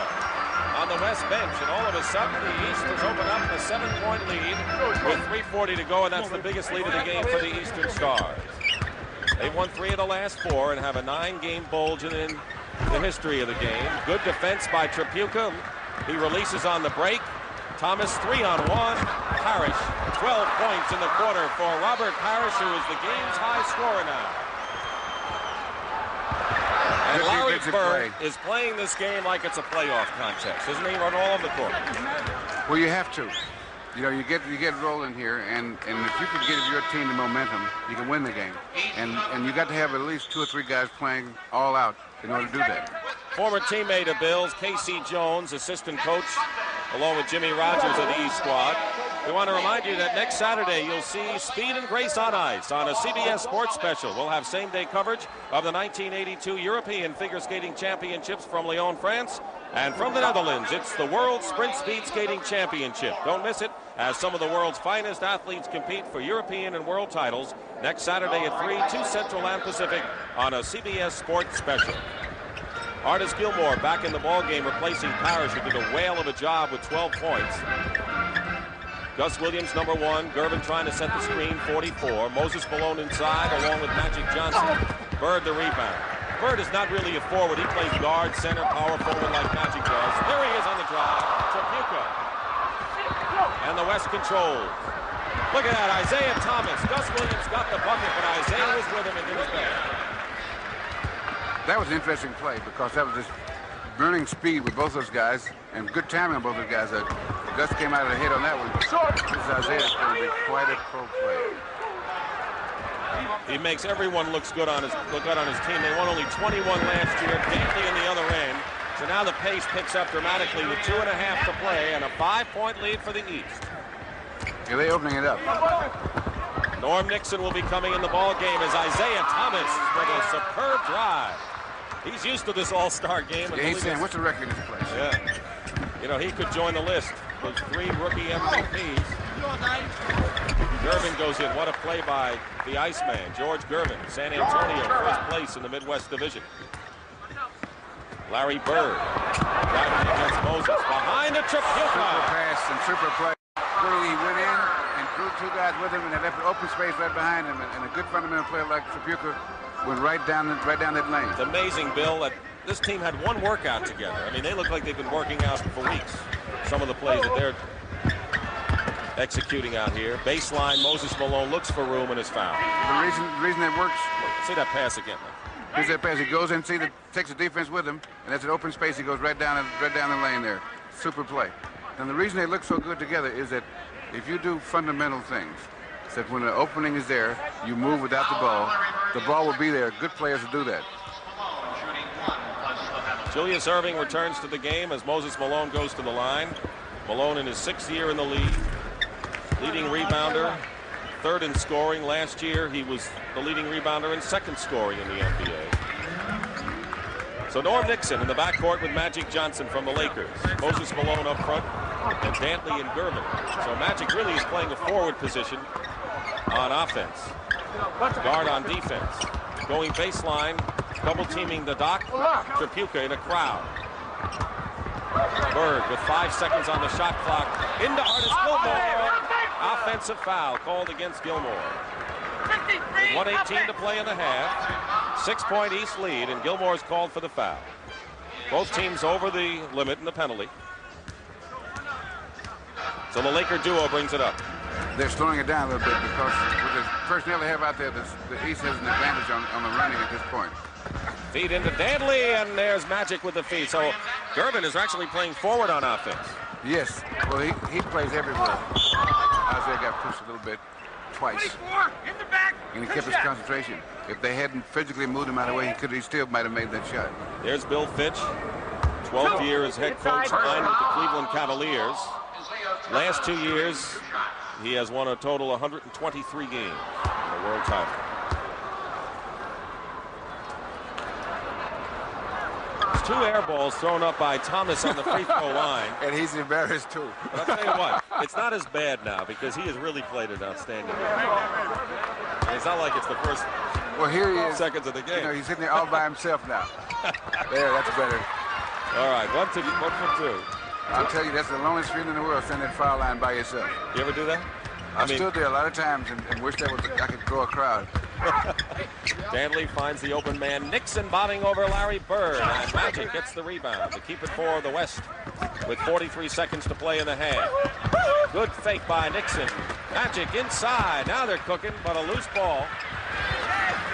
on the West bench, and all of a sudden the East has opened up a 7-point lead with 3:40 to go, and that's the biggest lead of the game for the Eastern Stars. They've won 3 of the last 4 and have a 9-game bulge in the history of the game. Good defense by Tripucka. He releases on the break. Thomas 3-on-1. Parish 12 points in the quarter for Robert Parish, who is the game's high scorer now. And Larry Byrne is playing this game like it's a playoff contest, isn't he? Run all over the court. Well, you have to. You know, you get rolling here, and if you can give your team the momentum, you can win the game. And you got to have at least 2 or 3 guys playing all out in order to do that. Former teammate of Bill's, Casey Jones, assistant coach, along with Jimmy Rogers of the East squad. We want to remind you that next Saturday you'll see Speed and Grace on Ice on a CBS Sports Special. We'll have same-day coverage of the 1982 European Figure Skating Championships from Lyon, France. And from the Netherlands, it's the World Sprint Speed Skating Championship. Don't miss it, as some of the world's finest athletes compete for European and world titles next Saturday at 3, 2 Central and Pacific on a CBS Sports Special. Artis Gilmore back in the ballgame, replacing Parish, who did a whale of a job with 12 points. Gus Williams, number 1. Gervin trying to set the screen, 44. Moses Malone inside, along with Magic Johnson. Bird the rebound. Bird is not really a forward. He plays guard, center, power forward like Magic does. There he is on the drive. Tripucka. And the West controls. Look at that, Isiah Thomas. Gus Williams got the bucket, but Isiah was with him and did his best. That was an interesting play because that was just burning speed with both those guys and good timing on both those guys. Gus came out of the head on that one. This Isiah's going to be quite a pro player. He makes everyone look good on his team. They won only 21 last year. Dantley in the other end. So now the pace picks up dramatically with 2.5 to play and a 5-point lead for the East. Yeah, they're opening it up. Norm Nixon will be coming in the ball game as Isiah Thomas with a superb drive. He's used to this all-star game. Yeah, he's saying, what's the record in this place? Yeah. You know, he could join the list with 3 rookie MVPs. Gervin goes in. What a play by the Iceman, George Gervin. San Antonio, first place in the Midwest Division. Larry Bird driving against Moses. Behind the Tripucka. Super pass and super play. He went in and drew 2 guys with him, and they left an open space right behind him. And a good fundamental player like Tripucka went right down that lane. It's amazing, Bill, that this team had 1 workout together. I mean, they look like they've been working out for weeks. Some of the plays that they're executing out here. Baseline, Moses Malone looks for room and is fouled. The reason that works. See that pass again. Here's that pass. He goes in, takes the defense with him, and that's an open space. He goes right down the lane there. Super play. And the reason they look so good together is that if you do fundamental things, that when the opening is there, you move without the ball will be there. Good players will do that. Julius Erving returns to the game as Moses Malone goes to the line. Malone in his 6th year in the league. Leading rebounder, 3rd in scoring. Last year, he was the leading rebounder and 2nd scoring in the NBA. So Norm Nixon in the backcourt with Magic Johnson from the Lakers. Moses Malone up front, and Dantley and Gervin. So Magic really is playing a forward position on offense. Guard on defense. Going baseline, double teaming the Doc. Tripucka in a crowd. Bird with 5 seconds on the shot clock. Into Artis Gilmore. Offensive foul called against Gilmore. 1:18 to play in the half. 6-point East lead, and Gilmore's called for the foul. Both teams over the limit in the penalty. So the Laker duo brings it up. They're slowing it down a little bit because with the personnel they have out there, the East has an advantage on the running at this point. Feed into Dantley, and there's Magic with the feed. So Gervin is actually playing forward on offense. Yes. Well, he plays everywhere. Isiah got pushed a little bit. twice. In the back. And he kept his concentration. If they hadn't physically moved him out of the way, he still might have made that shot. There's Bill Fitch, 12 years head coach, 9 with the Cleveland Cavaliers. Last 2 years, he has won a total 123 games in the world title. There's 2 air balls thrown up by Thomas on the free throw line. And he's embarrassed, too. But I'll tell you what, it's not as bad now because he has really played an outstanding game. It's not like it's the first here he is. Seconds of the game. You know, he's sitting there all by himself now. There, that's better. All right, 1 for 2. I'll tell you, that's the loneliest feeling in the world, standing that foul line by yourself. You ever do that? I stood there a lot of times and wish that I could draw a crowd. Dantley finds the open man. Nixon bobbing over Larry Byrne. And Magic gets the rebound to keep it for the West with 43 seconds to play in the half. Good fake by Nixon. Magic inside. Now they're cooking, but a loose ball.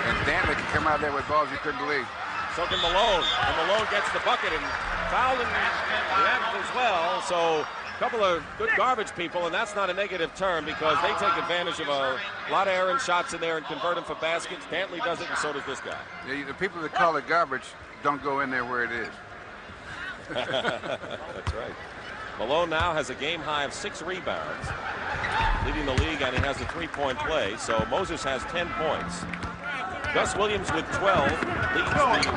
And Dantley can come out there with balls you couldn't believe. So can Malone. And Malone gets the bucket and fouled in the act as well. So a couple of good garbage people, and that's not a negative term because they take advantage of a lot of errant shots in there and convert them for baskets. Dantley does it, and so does this guy. Yeah, the people that call it garbage don't go in there where it is. That's right. Malone now has a game high of 6 rebounds, leading the league, and he has a 3-point play. So Moses has 10 points. Gus Williams with 12 leads the West.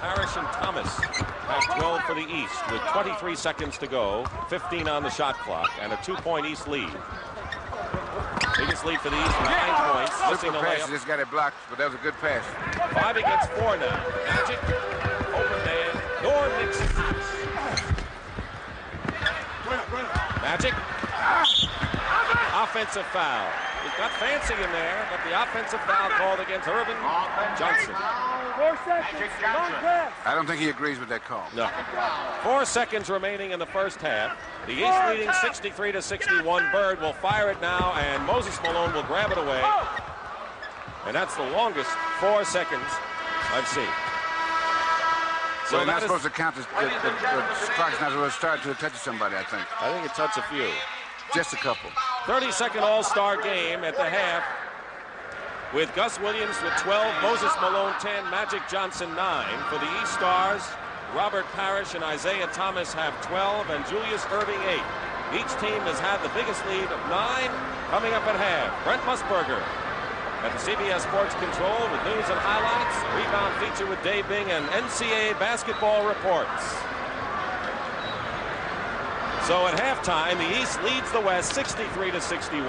Parish and Thomas have 12 for the East with 23 seconds to go, 15 on the shot clock, and a 2-point East lead. Biggest lead for the East, 9 points. Missing a pass, layup. just got it blocked, but that was a good pass. 5 against 4 now. Magic, open man, Norm Nixon. Magic, offensive foul. It got fancy in there, but the offensive foul called against Erving Johnson. 4 seconds. Long pass. I don't think he agrees with that call. No. 4 seconds remaining in the first half. The East leading 63-61. Bird will fire it now, and Moses Malone will grab it away. And that's the longest 4 seconds I've seen. So well, not supposed to count the clock's not supposed to start until it touches somebody, I think. I think it touched a few. Just a couple. 30-second All-Star game at the half with Gus Williams with 12, Moses Malone 10, Magic Johnson 9. For the East Stars, Robert Parish and Isiah Thomas have 12, and Julius Erving 8. Each team has had the biggest lead of 9 coming up at half. Brent Musburger at the CBS Sports Control with news and highlights, a rebound feature with Dave Bing, and NCAA basketball reports. So at halftime, the East leads the West 63-61.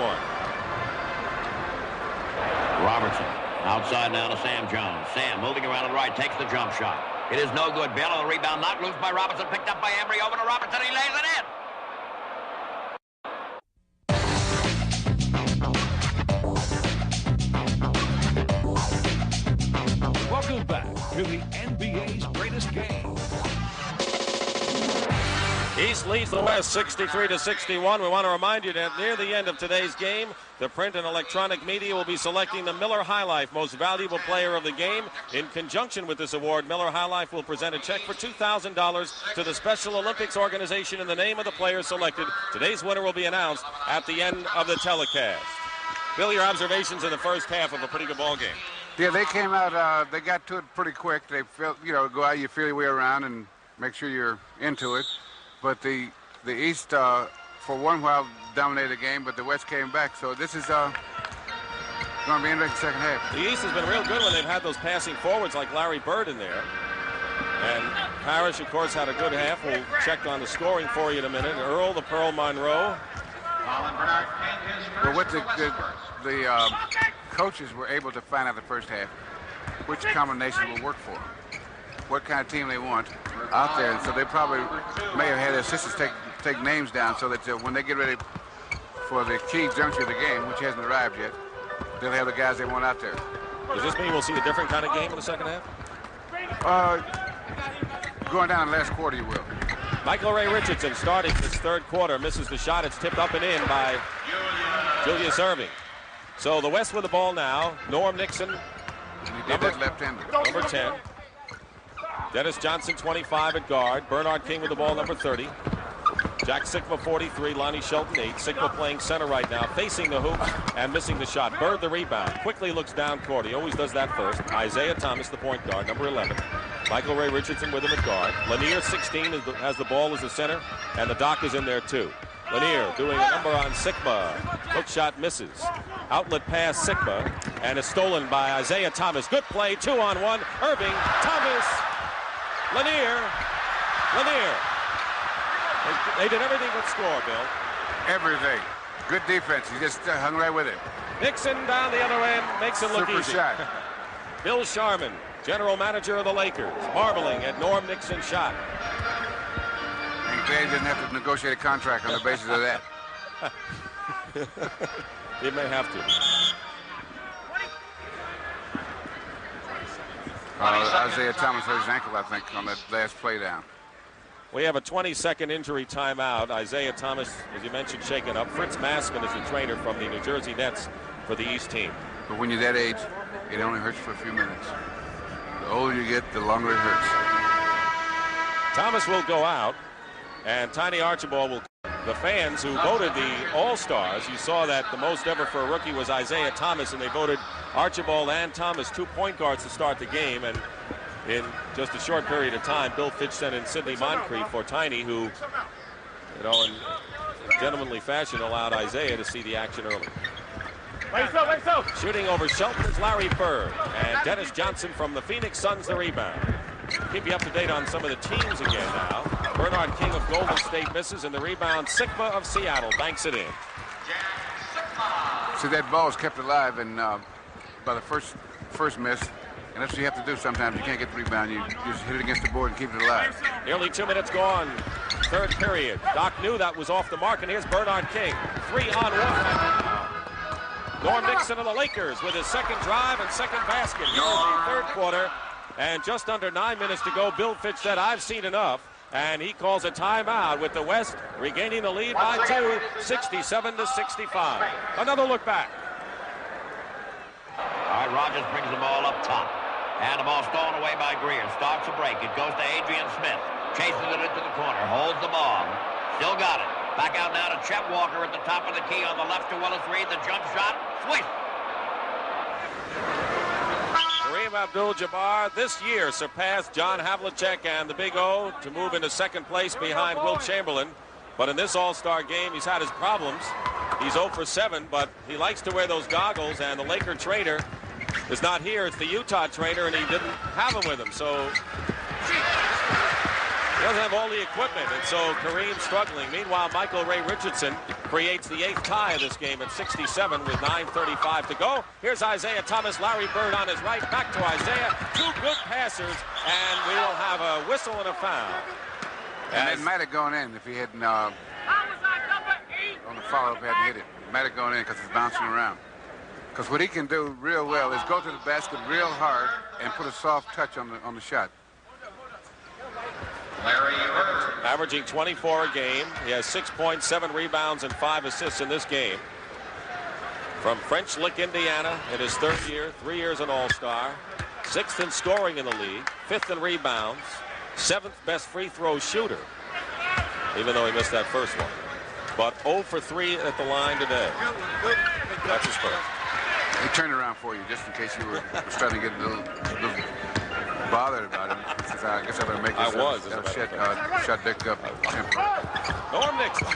Robertson outside now to Sam Jones. Sam moving around to the right, takes the jump shot. It is no good. Bill on the rebound, knocked loose by Robertson, picked up by Embry, over to Robertson. He lays it in. Welcome back to the NBA's greatest game. East leads the West 63-61. We want to remind you that near the end of today's game, the print and electronic media will be selecting the Miller High Life Most Valuable Player of the Game. In conjunction with this award, Miller High Life will present a check for $2,000 to the Special Olympics organization in the name of the player selected. Today's winner will be announced at the end of the telecast. Bill, your observations in the first half of a pretty good ball game. Yeah, they came out, they got to it pretty quick. They felt, go out, you feel your way around and make sure you're into it. But the East, for one while, dominated the game, but the West came back. So this is going to be an interesting second half. The East has been real good when they've had those passing forwards like Larry Bird in there. And Parish, of course, had a good half. We'll check on the scoring for you in a minute. Earl, the Pearl Monroe. Well, what the coaches were able to find out the first half, which combination will work for them, what kind of team they want out there. And so they probably may have had their assistants take names down so that when they get ready for the key juncture of the game, which hasn't arrived yet, they'll have the guys they want out there. Does this mean we'll see a different kind of game in the second half? Going down in the last quarter, you will. Michael Ray Richardson starting this third quarter, misses the shot. It's tipped up and in by Julius Erving. So the West with the ball now. Norm Nixon, And he did that left-handed. number 10. Dennis Johnson, 25 at guard. Bernard King with the ball, number 30. Jack Sikma 43, Lonnie Shelton 8. Sikma playing center right now, facing the hoop and missing the shot. Byrne the rebound. Quickly looks down court. He always does that first. Isiah Thomas, the point guard, number 11. Michael Ray Richardson with him at guard. Lanier 16 has the ball as the center, and the Doc is in there too. Lanier doing a number on Sikma. Hook shot misses. Outlet pass Sikma, and is stolen by Isiah Thomas. Good play, 2-on-1. Erving, Thomas, Lanier. They did everything but score, Bill. Everything. Good defense. He just hung right with it. Nixon down the other end makes it look Super easy. shot. Bill Sharman, general manager of the Lakers, marveling at Norm Nixon's shot. And glad he didn't have to negotiate a contract on the basis of that. He may have to. Isiah Thomas hurt his ankle, I think, on that last play down. We have a 20-second injury timeout. Isiah Thomas, as you mentioned, shaken up. Fritz Maskin is the trainer from the New Jersey Nets for the East team. But when you're that age, it only hurts for a few minutes. The older you get, the longer it hurts. Thomas will go out, and Tiny Archibald will. The fans who voted the All-Stars, you saw that the most ever for a rookie was Isiah Thomas, and they voted Archibald and Thomas, 2 point guards to start the game. And in just a short period of time, Bill Fitch sent in Sidney Moncrief for Tiny, who, you know, in gentlemanly fashion, allowed Isiah to see the action early. Shooting over Shelton is Larry Bird, and Dennis Johnson from the Phoenix Suns the rebound. Keep you up to date on some of the teams again now. Bernard King of Golden State misses, and the rebound Sikma of Seattle banks it in. See, that ball's kept alive, and by the first miss, and that's what you have to do sometimes. You can't get the rebound. You just hit it against the board and keep it alive. Nearly 2 minutes gone. Third period. Doc knew that was off the mark, and here's Bernard King. 3-on-1. Norm Nixon of the Lakers with his second drive and second basket here in the third quarter. And just under 9 minutes to go, Bill Fitch said, "I've seen enough." And he calls a timeout with the West regaining the lead by 2, 67-65. Another look back. All right, Rogers brings the ball up top. And the ball stolen away by Greer. Starts a break. It goes to Adrian Smith. Chases it into the corner. Holds the ball. Still got it. Back out now to Chet Walker at the top of the key on the left to Willis Reed. The jump shot. Swish. Kareem Abdul-Jabbar this year surpassed John Havlicek and the Big O to move into second place behind Wilt Chamberlain. But in this All-Star game, he's had his problems. He's 0 for 7, but he likes to wear those goggles, and the Laker trainer is not here. It's the Utah trainer, and he didn't have him with him. So he doesn't have all the equipment, and so Kareem's struggling. Meanwhile, Michael Ray Richardson creates the 8th tie of this game at 67 with 9:35 to go. Here's Isiah Thomas, Larry Bird on his right, back to Isiah. 2 good passers, and we will have a whistle and a foul. And it might have gone in if he hadn't, on the follow-up, hadn't hit it. It might have gone in because it's bouncing around. Because what he can do real well is go to the basket real hard and put a soft touch on the shot. Averaging 24 a game. He has 6 points, 7 rebounds, and 5 assists in this game. From French Lick, Indiana, in his 3rd year, 3 years an All-Star. 6th in scoring in the league, 5th in rebounds, 7th best free throw shooter, even though he missed that first one. But 0 for 3 at the line today. That's his first. He turned around for you just in case you were starting to get a little bothered about him. I guess I better make this shot picked up. Norm Nixon,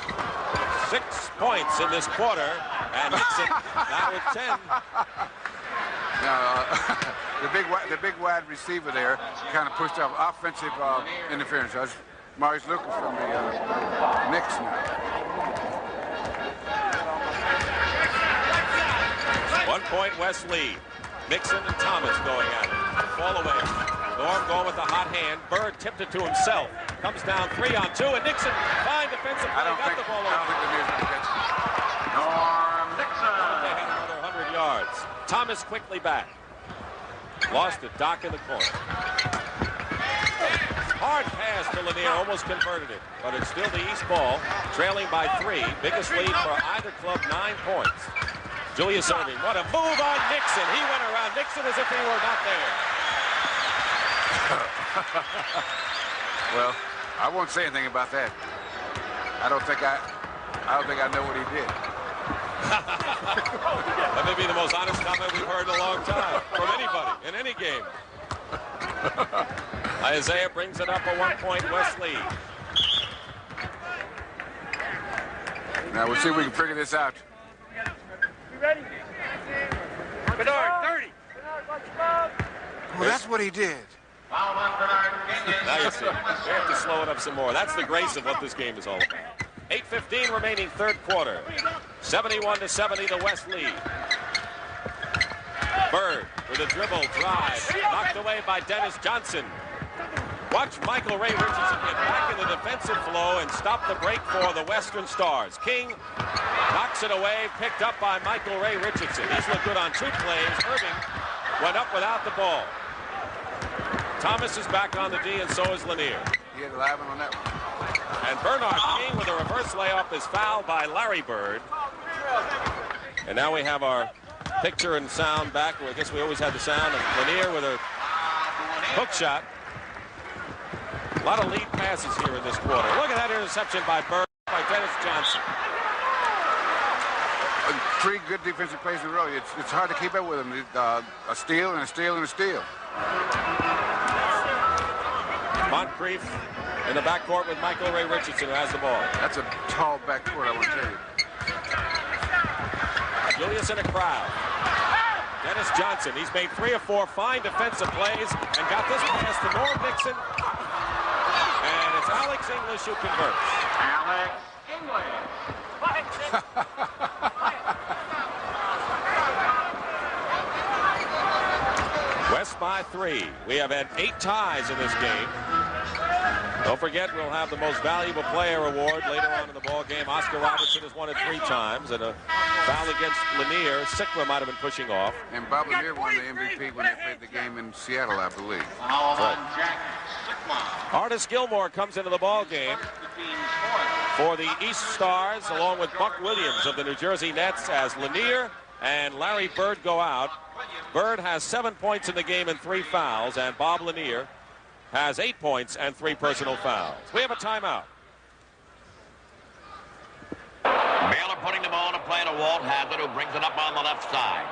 6 points in this quarter, and Nixon now with 10. Now, the big wide receiver there kind of pushed off offensive interference. That's Maurice Lucas from the Knicks now. 1 point West lead. Nixon and Thomas going at it. Fall away. Norm going with the hot hand. Bird tipped it to himself. Comes down 3-on-2, and Nixon fine defensive play. Got the ball over. I don't think the news will catch it. Norm Nixon. They had another 100 yards. Thomas quickly back. Lost it. Doc in the corner. Hard pass to Lanier. Almost converted it. But it's still the East ball. Trailing by 3. Biggest lead for either club, 9 points. Julius Erving. What a move on Nixon. He went around Nixon as if he were not there. Well, I won't say anything about that. I don't think I know what he did. That may be the most honest comment we've heard in a long time from anybody in any game. Isiah brings it up a 1-point West lead. Now we'll see if we can figure this out. You ready? Bernard, 30. Well, that's what he did. Now you see. We have to slow it up some more. That's the grace of what this game is all about. 8:15 remaining third quarter. 71-70 the West lead. Byrne with a dribble drive. Knocked away by Dennis Johnson. Watch Michael Ray Richardson get back in the defensive flow and stop the break for the Western Stars. King knocks it away, picked up by Michael Ray Richardson. He's looked good on 2 plays. Erving went up without the ball. Thomas is back on the D, and so is Lanier. He had 11 on that one. And Bernard King with a reverse layup is fouled by Larry Bird. And now we have our picture and sound back. Well, I guess we always had the sound. And Lanier with a hook shot. A lot of lead passes here in this quarter. Look at that interception by Byrne, by Dennis Johnson. 3 good defensive plays in a row. It's hard to keep up with him. A steal and a steal and a steal. Moncrief in the backcourt with Michael Ray Richardson, who has the ball. That's a tall backcourt, I want to tell you. Julius in a crowd. Dennis Johnson, he's made 3 or 4 fine defensive plays and got this pass to Norm Nixon. And it's Alex English who converts. Alex English. West by 3. We have had 8 ties in this game. Don't forget, we'll have the most valuable player award later on in the ball game. Oscar Robertson has won it 3 times, and a foul against Lanier. Sikma might have been pushing off. And Bob Lanier won the MVP when they played the game in Seattle, I believe. Right. Artis Gilmore comes into the ball game for the East Stars, along with Buck Williams of the New Jersey Nets, as Lanier and Larry Bird go out. Bird has 7 points in the game and 3 fouls, and Bob Lanier has 8 points and 3 personal fouls. We have a timeout. Baylor putting the ball to play to Walt Hazard, who brings it up on the left side.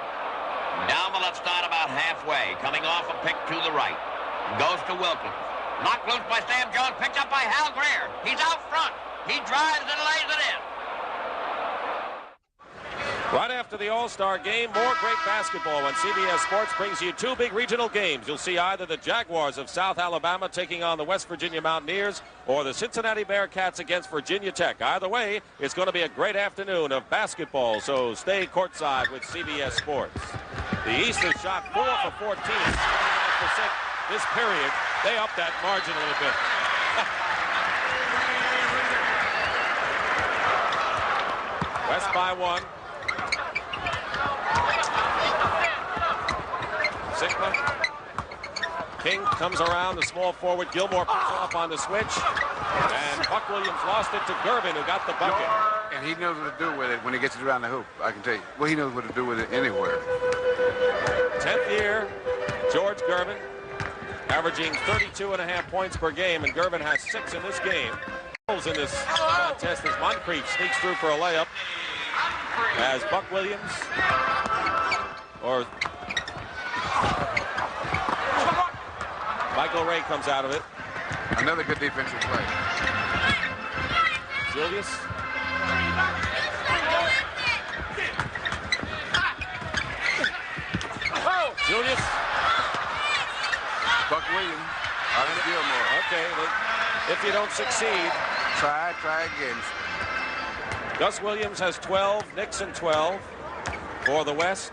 Down the left side about halfway, coming off a pick to the right. Goes to Wilkins. Knocked loose by Sam Jones, picked up by Hal Greer. He's out front. He drives and lays it in. Right after the All-Star game, more great basketball when CBS Sports brings you 2 big regional games. You'll see either the Jaguars of South Alabama taking on the West Virginia Mountaineers or the Cincinnati Bearcats against Virginia Tech. Either way, it's going to be a great afternoon of basketball, so stay courtside with CBS Sports. The East has shot 4 for 14, 79% this period. They upped that margin a little bit. West by 1. Sikma. King comes around, the small forward. Gilmore puts it up on the switch. And Buck Williams lost it to Gervin, who got the bucket. And he knows what to do with it when he gets it around the hoop, I can tell you. Well, he knows what to do with it anywhere. 10th year, George Gervin, averaging 32.5 points per game, and Gervin has 6 in this game. In this contest as Moncrief sneaks through for a layup, as Buck Williams, or Michael Ray comes out of it. Another good defensive play. Julius. Julius. Buck Williams. Artis Gilmore. Okay, if you don't succeed. Try again. Gus Williams has 12, Nixon 12 for the West.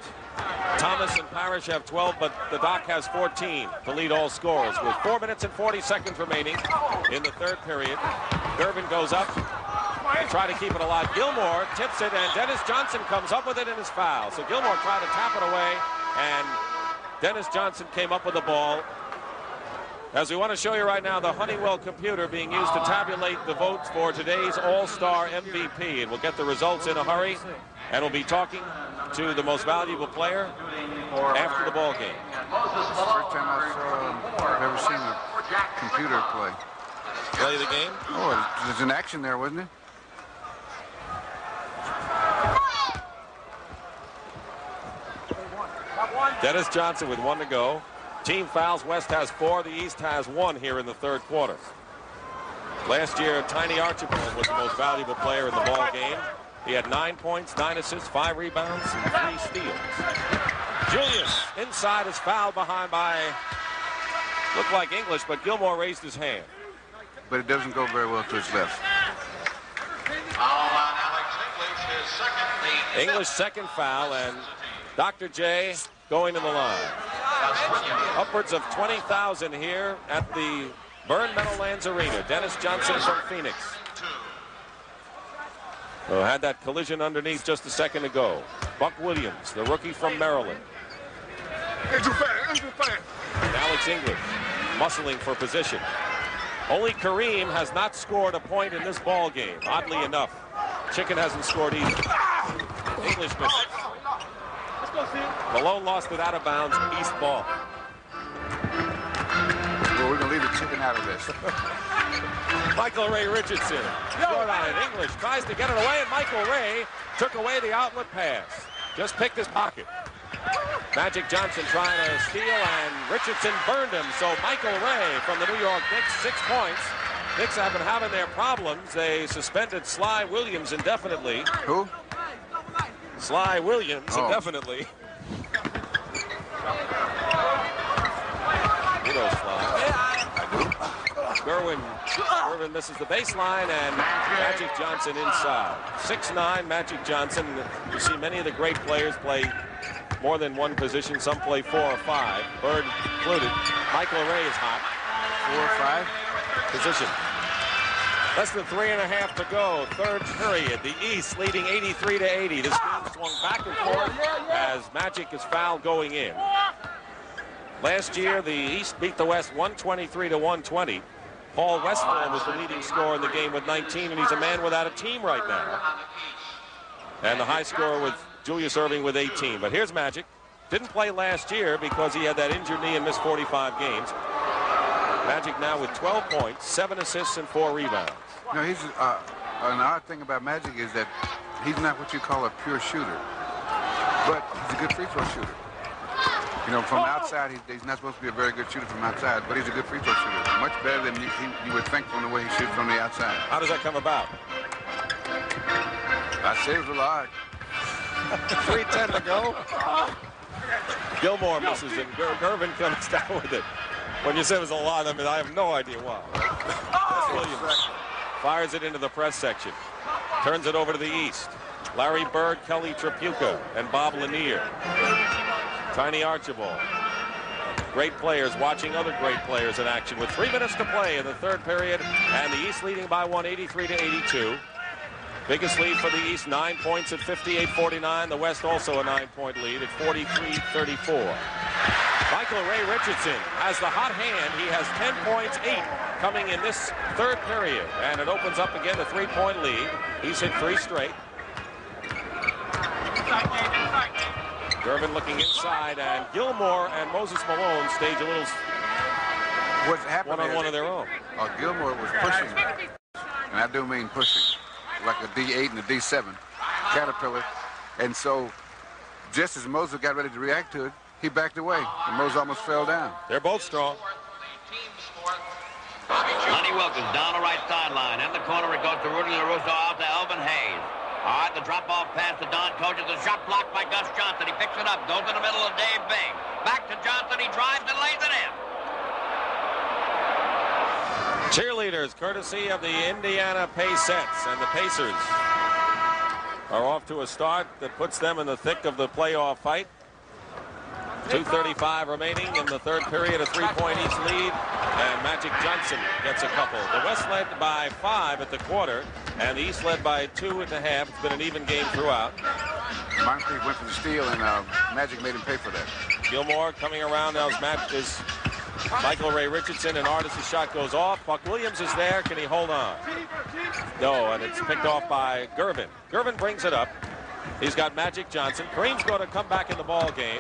Thomas and Parish have 12, but the Doc has 14 to lead all scorers with 4 minutes and 40 seconds remaining in the third period. Gervin goes up and try to keep it alive. Gilmore tips it, and Dennis Johnson comes up with it in his foul. So Gilmore tried to tap it away, and Dennis Johnson came up with the ball. As we want to show you right now, the Honeywell computer being used to tabulate the votes for today's All-Star MVP. And we'll get the results in a hurry, and we'll be talking to the most valuable player after the ball game. It's the first time I've ever seen a computer play. Play the game? Oh, there's an action there, wasn't it? Dennis Johnson with 1 to go. Team fouls. West has 4. The East has 1 here in the third quarter. Last year, Tiny Archibald was the most valuable player in the ball game. He had 9 points, 9 assists, 5 rebounds, and 3 steals. Julius inside is fouled behind by, looked like English, but Gilmore raised his hand. But it doesn't go very well to his left. English second foul, and Dr. J going to the line. Upwards of 20,000 here at the Byrne Meadowlands Arena. Dennis Johnson from Phoenix. Well, had that collision underneath just a second ago. Buck Williams, the rookie from Maryland. And Alex English muscling for position. Only Kareem has not scored a point in this ball game, oddly enough. Chicken hasn't scored either. English misses. Malone lost it out of bounds, East ball. Well, we're going to leave the chicken out of this. Michael Ray Richardson, short on it. English tries to get it away, and Michael Ray took away the outlet pass. Just picked his pocket. Magic Johnson trying to steal, and Richardson burned him. So Michael Ray from the New York Knicks, 6 points. Knicks have been having their problems. They suspended Sly Williams indefinitely. Who? Sly Williams indefinitely. You know Sly. Gervin misses the baseline, and Magic Johnson inside. 6'9", Magic Johnson. You see many of the great players play more than one position. Some play 4 or 5. Byrne included. Michael Ray is hot. 4 or 5 position. Less than 3.5 to go. Third period. The East leading 83-80. This game swung back and forth as Magic is fouled going in. Last year, the East beat the West 123-120. Paul Westphal was the leading scorer in the game with 19, and he's a man without a team right now. And the high scorer with Julius Erving with 18. But here's Magic. Didn't play last year because he had that injured knee and missed 45 games. Magic now with 12 points, 7 assists, and 4 rebounds. No, he's an odd thing about Magic is that he's not what you call a pure shooter, but he's a good free throw shooter. You know, from outside, he's not supposed to be a very good shooter from outside, but he's a good free throw shooter. Much better than you would think from the way he shoots from the outside. How does that come about? I say it was a lot. 3:10 to go. Gilmore misses, and Gervin comes down with it. When you say it was a lot, I mean, I have no idea why. Williams fires it into the press section. Turns it over to the East. Larry Bird, Kelly Tripucka, and Bob Lanier. Tiny Archibald. Great players watching other great players in action with 3 minutes to play in the third period, and the East leading by 183-82. Biggest lead for the East, 9 points at 58-49. The West also a 9-point lead at 43-34. Michael Ray Richardson has the hot hand. He has 10 points, 8 coming in this third period, and it opens up again a 3-point lead. He's hit 3 straight. Gervin looking inside, and Gilmore and Moses Malone stage a little one-on-one of their own. Gilmore was pushing, and I do mean pushing, like a D8 and a D7 Caterpillar. And so just as Moses got ready to react to it, he backed away, and Moses almost fell down. They're both strong. Lonnie Wilkins down the right sideline. In the corner, it goes to Rudy LaRusso, out to Elvin Hayes. All right, the drop-off pass to Don Coaches. The shot blocked by Gus Johnson. He picks it up, goes in the middle of Dave Bing. Back to Johnson. He drives and lays it in. Cheerleaders, courtesy of the Indiana Pacettes, and the Pacers are off to a start that puts them in the thick of the playoff fight. 2:35 remaining in the third period, a 3-point East lead, and Magic Johnson gets a couple. The West led by 5 at the quarter, and the East led by 2.5. It's been an even game throughout. Moncrief went for the steal, and Magic made him pay for that. Gilmore coming around now is Michael Ray Richardson, and Artis' shot goes off. Buck Williams is there. Can he hold on? No, and it's picked off by Gervin. Gervin brings it up. He's got Magic Johnson. Kareem's going to come back in the ball game.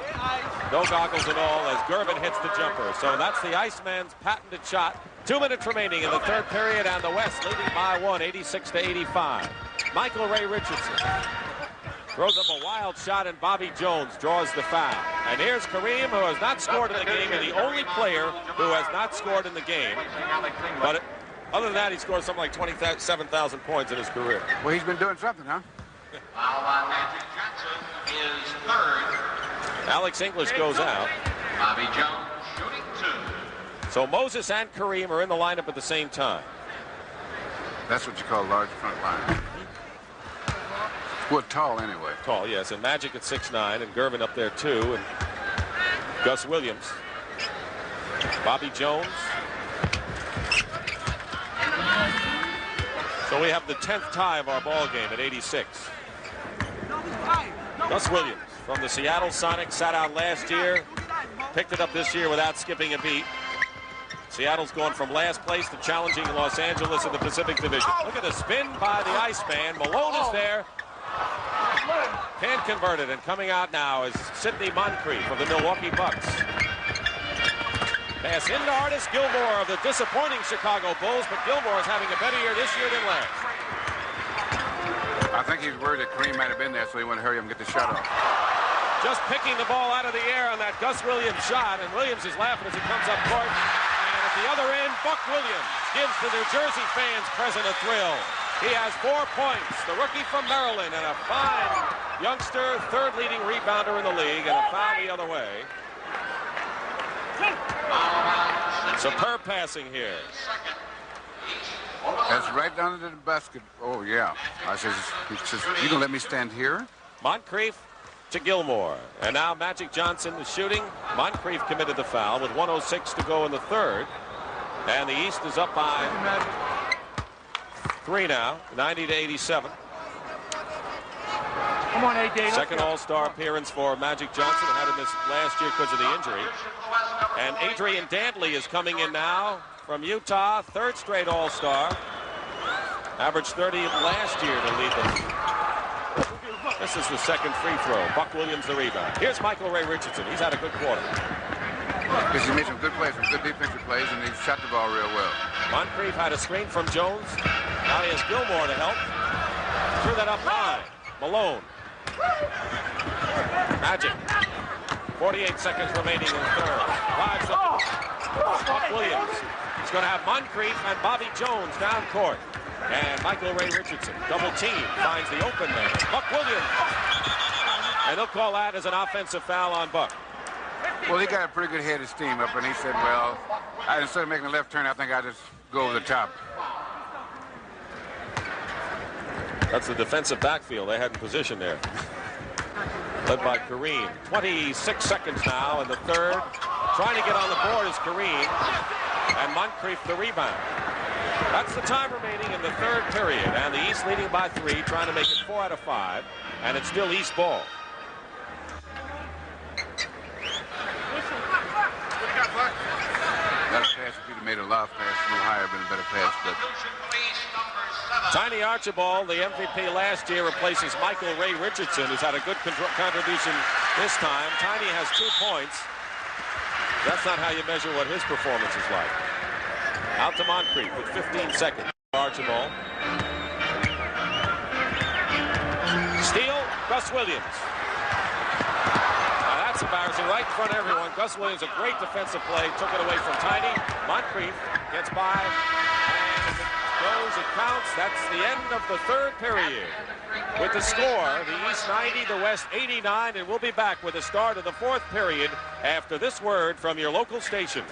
No goggles at all as Gervin hits the jumper. So that's the Iceman's patented shot. 2 minutes remaining in the third period, and the West leading by 1, 86-85. Michael Ray Richardson throws up a wild shot, and Bobby Jones draws the foul. And here's Kareem, who has not scored in the game, and the only player who has not scored in the game. But other than that, he scored something like 27,000 points in his career. Well, he's been doing something, huh? Foul on Magic Johnson is third. Alex English goes out. Bobby Jones shooting 2. So Moses and Kareem are in the lineup at the same time. That's what you call a large front line. Well, tall anyway. Tall, yes. And Magic at 6'9", and Gervin up there too, and Gus Williams. Bobby Jones. So we have the 10th tie of our ball game at 86. Gus Williams from the Seattle Sonics, sat out last year, picked it up this year without skipping a beat. Seattle's going from last place to challenging Los Angeles in the Pacific Division. Look at the spin by the Iceman. Malone is there. Can't convert it, and coming out now is Sidney Moncrief of the Milwaukee Bucks. Pass into Artis Gilmore of the disappointing Chicago Bulls, but Gilmore is having a better year this year than last. I think he's worried that Kareem might have been there, so he wanted to hurry up and get the shot off. Just picking the ball out of the air on that Gus Williams shot, and Williams is laughing as he comes up court. And at the other end, Buck Williams gives the New Jersey fans present a thrill. He has 4 points, the rookie from Maryland, and a fine youngster, third leading rebounder in the league, and a foul the other way. Superb passing here. That's right down to the basket. Oh, yeah. He says, you gonna let me stand here? Moncrief to Gilmore. And now Magic Johnson is shooting. Moncrief committed the foul with 1:06 to go in the third. And the East is up by 3 now, 90-87. Come on, AJ. Second All-Star appearance for Magic Johnson. Had to miss last year because of the injury. And Adrian Dantley is coming in now from Utah, third straight All-Star. Averaged 30 last year to lead them. This is the second free throw. Buck Williams the rebound. Here's Michael Ray Richardson. He's had a good quarter. Because he made some good plays, some good defensive plays, and he shot the ball real well. Moncrief had a screen from Jones. Now he has Gilmore to help. Threw that up high. Malone. Magic. 48 seconds remaining in the third. Buck Williams. He's going to have Moncrief and Bobby Jones down court. And Michael Ray Richardson, double team, finds the open man. Buck Williams. And they'll call that as an offensive foul on Buck. Well, he got a pretty good head of steam up, and he said, well, instead of making a left turn, I think I just go over the top. That's the defensive backfield they had in position there. Led by Kareem. 26 seconds now in the third. Trying to get on the board is Kareem. And Moncrief the rebound. That's the time remaining in the third period. And the East leading by 3, trying to make it 4 out of 5. And it's still East ball. That pass, if he'd have made a loft pass a little higher, been a better pass. But Tiny Archibald, the MVP last year, replaces Michael Ray Richardson, who's had a good contribution this time. Tiny has 2 points. That's not how you measure what his performance is like. Out to Moncrief with 15 seconds. Archibald. Steal, Gus Williams. Now that's embarrassing right in front of everyone. Gus Williams, a great defensive play, took it away from Tiny. Moncrief gets by, and if it goes, it counts. That's the end of the third period. With the score, the East 90, the West 89, and we'll be back with the start of the fourth period after this word from your local station.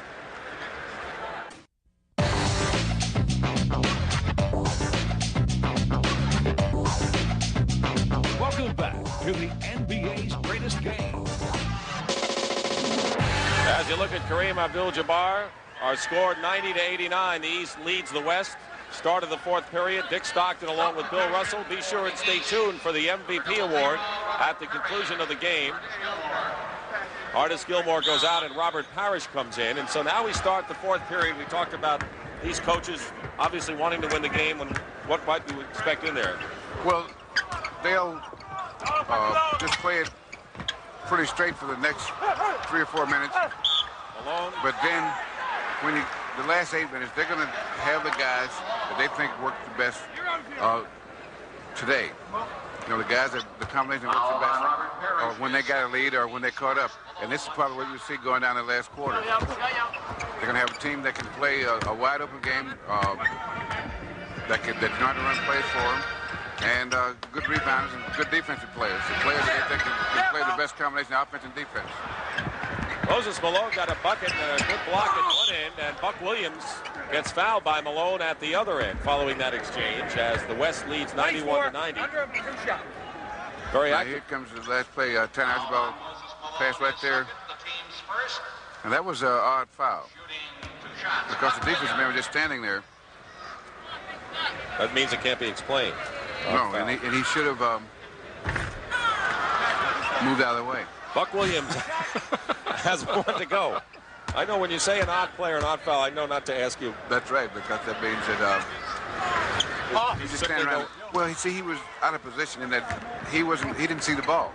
Welcome back to the NBA's greatest game. As you look at Kareem Abdul-Jabbar, our score 90-89. The East leads the West. Start of the fourth period. Dick Stockton along with Bill Russell. Be sure and stay tuned for the MVP award at the conclusion of the game. Artis Gilmore goes out and Robert Parish comes in. And so now we start the fourth period. We talked about these coaches obviously wanting to win the game. And what might we expect in there? well, they'll just play it pretty straight for the next 3 or 4 minutes. Malone. But then, when the last 8 minutes, they're going to have the guys that they think work the best today. You know, the guys that the combination works the best, or when they got a lead, or when they caught up. And this is probably what you see going down the last quarter. They're going to have a team that can play a wide open game, that know how to run plays for them, and good rebounders and good defensive players. The players that they think can play the best combination of offense and defense. Moses Malone got a bucket and a good block at one end, and Buck Williams gets fouled by Malone at the other end following that exchange as the West leads 91-90. Very active. Here comes the last play. Tanner Archibald pass right there. And that was an odd foul because the defense man was just standing there. That means it can't be explained. No, and he should have moved out of the way. Buck Williams has one to go. I know when you say an odd player, an odd foul, I know not to ask you. That's right, because that means that he's just standing around. Well, he was out of position in that he didn't see the ball.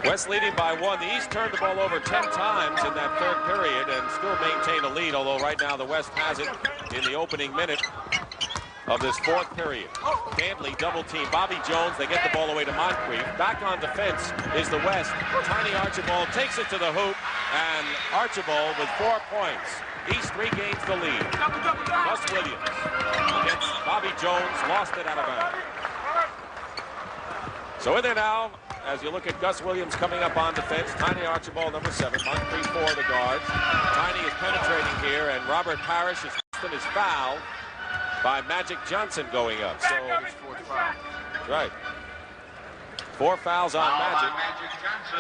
West leading by 1. The East turned the ball over 10 times in that third period and still maintained a lead, although right now the West has it in the opening minute of this fourth period. Dantley double team Bobby Jones. They get the ball away to Moncrief. Back on defense is the West. Tiny Archibald takes it to the hoop, and Archibald with 4 points. East regains the lead. Gus Williams against Bobby Jones, lost it out of bounds. So in there now, as you look at Gus Williams coming up on defense, Tiny Archibald, number 7, Moncrief 4 the guards. Tiny is penetrating here, and Robert Parish is fouled by Magic Johnson going up. So his fourth foul. Right. 4 fouls on Magic.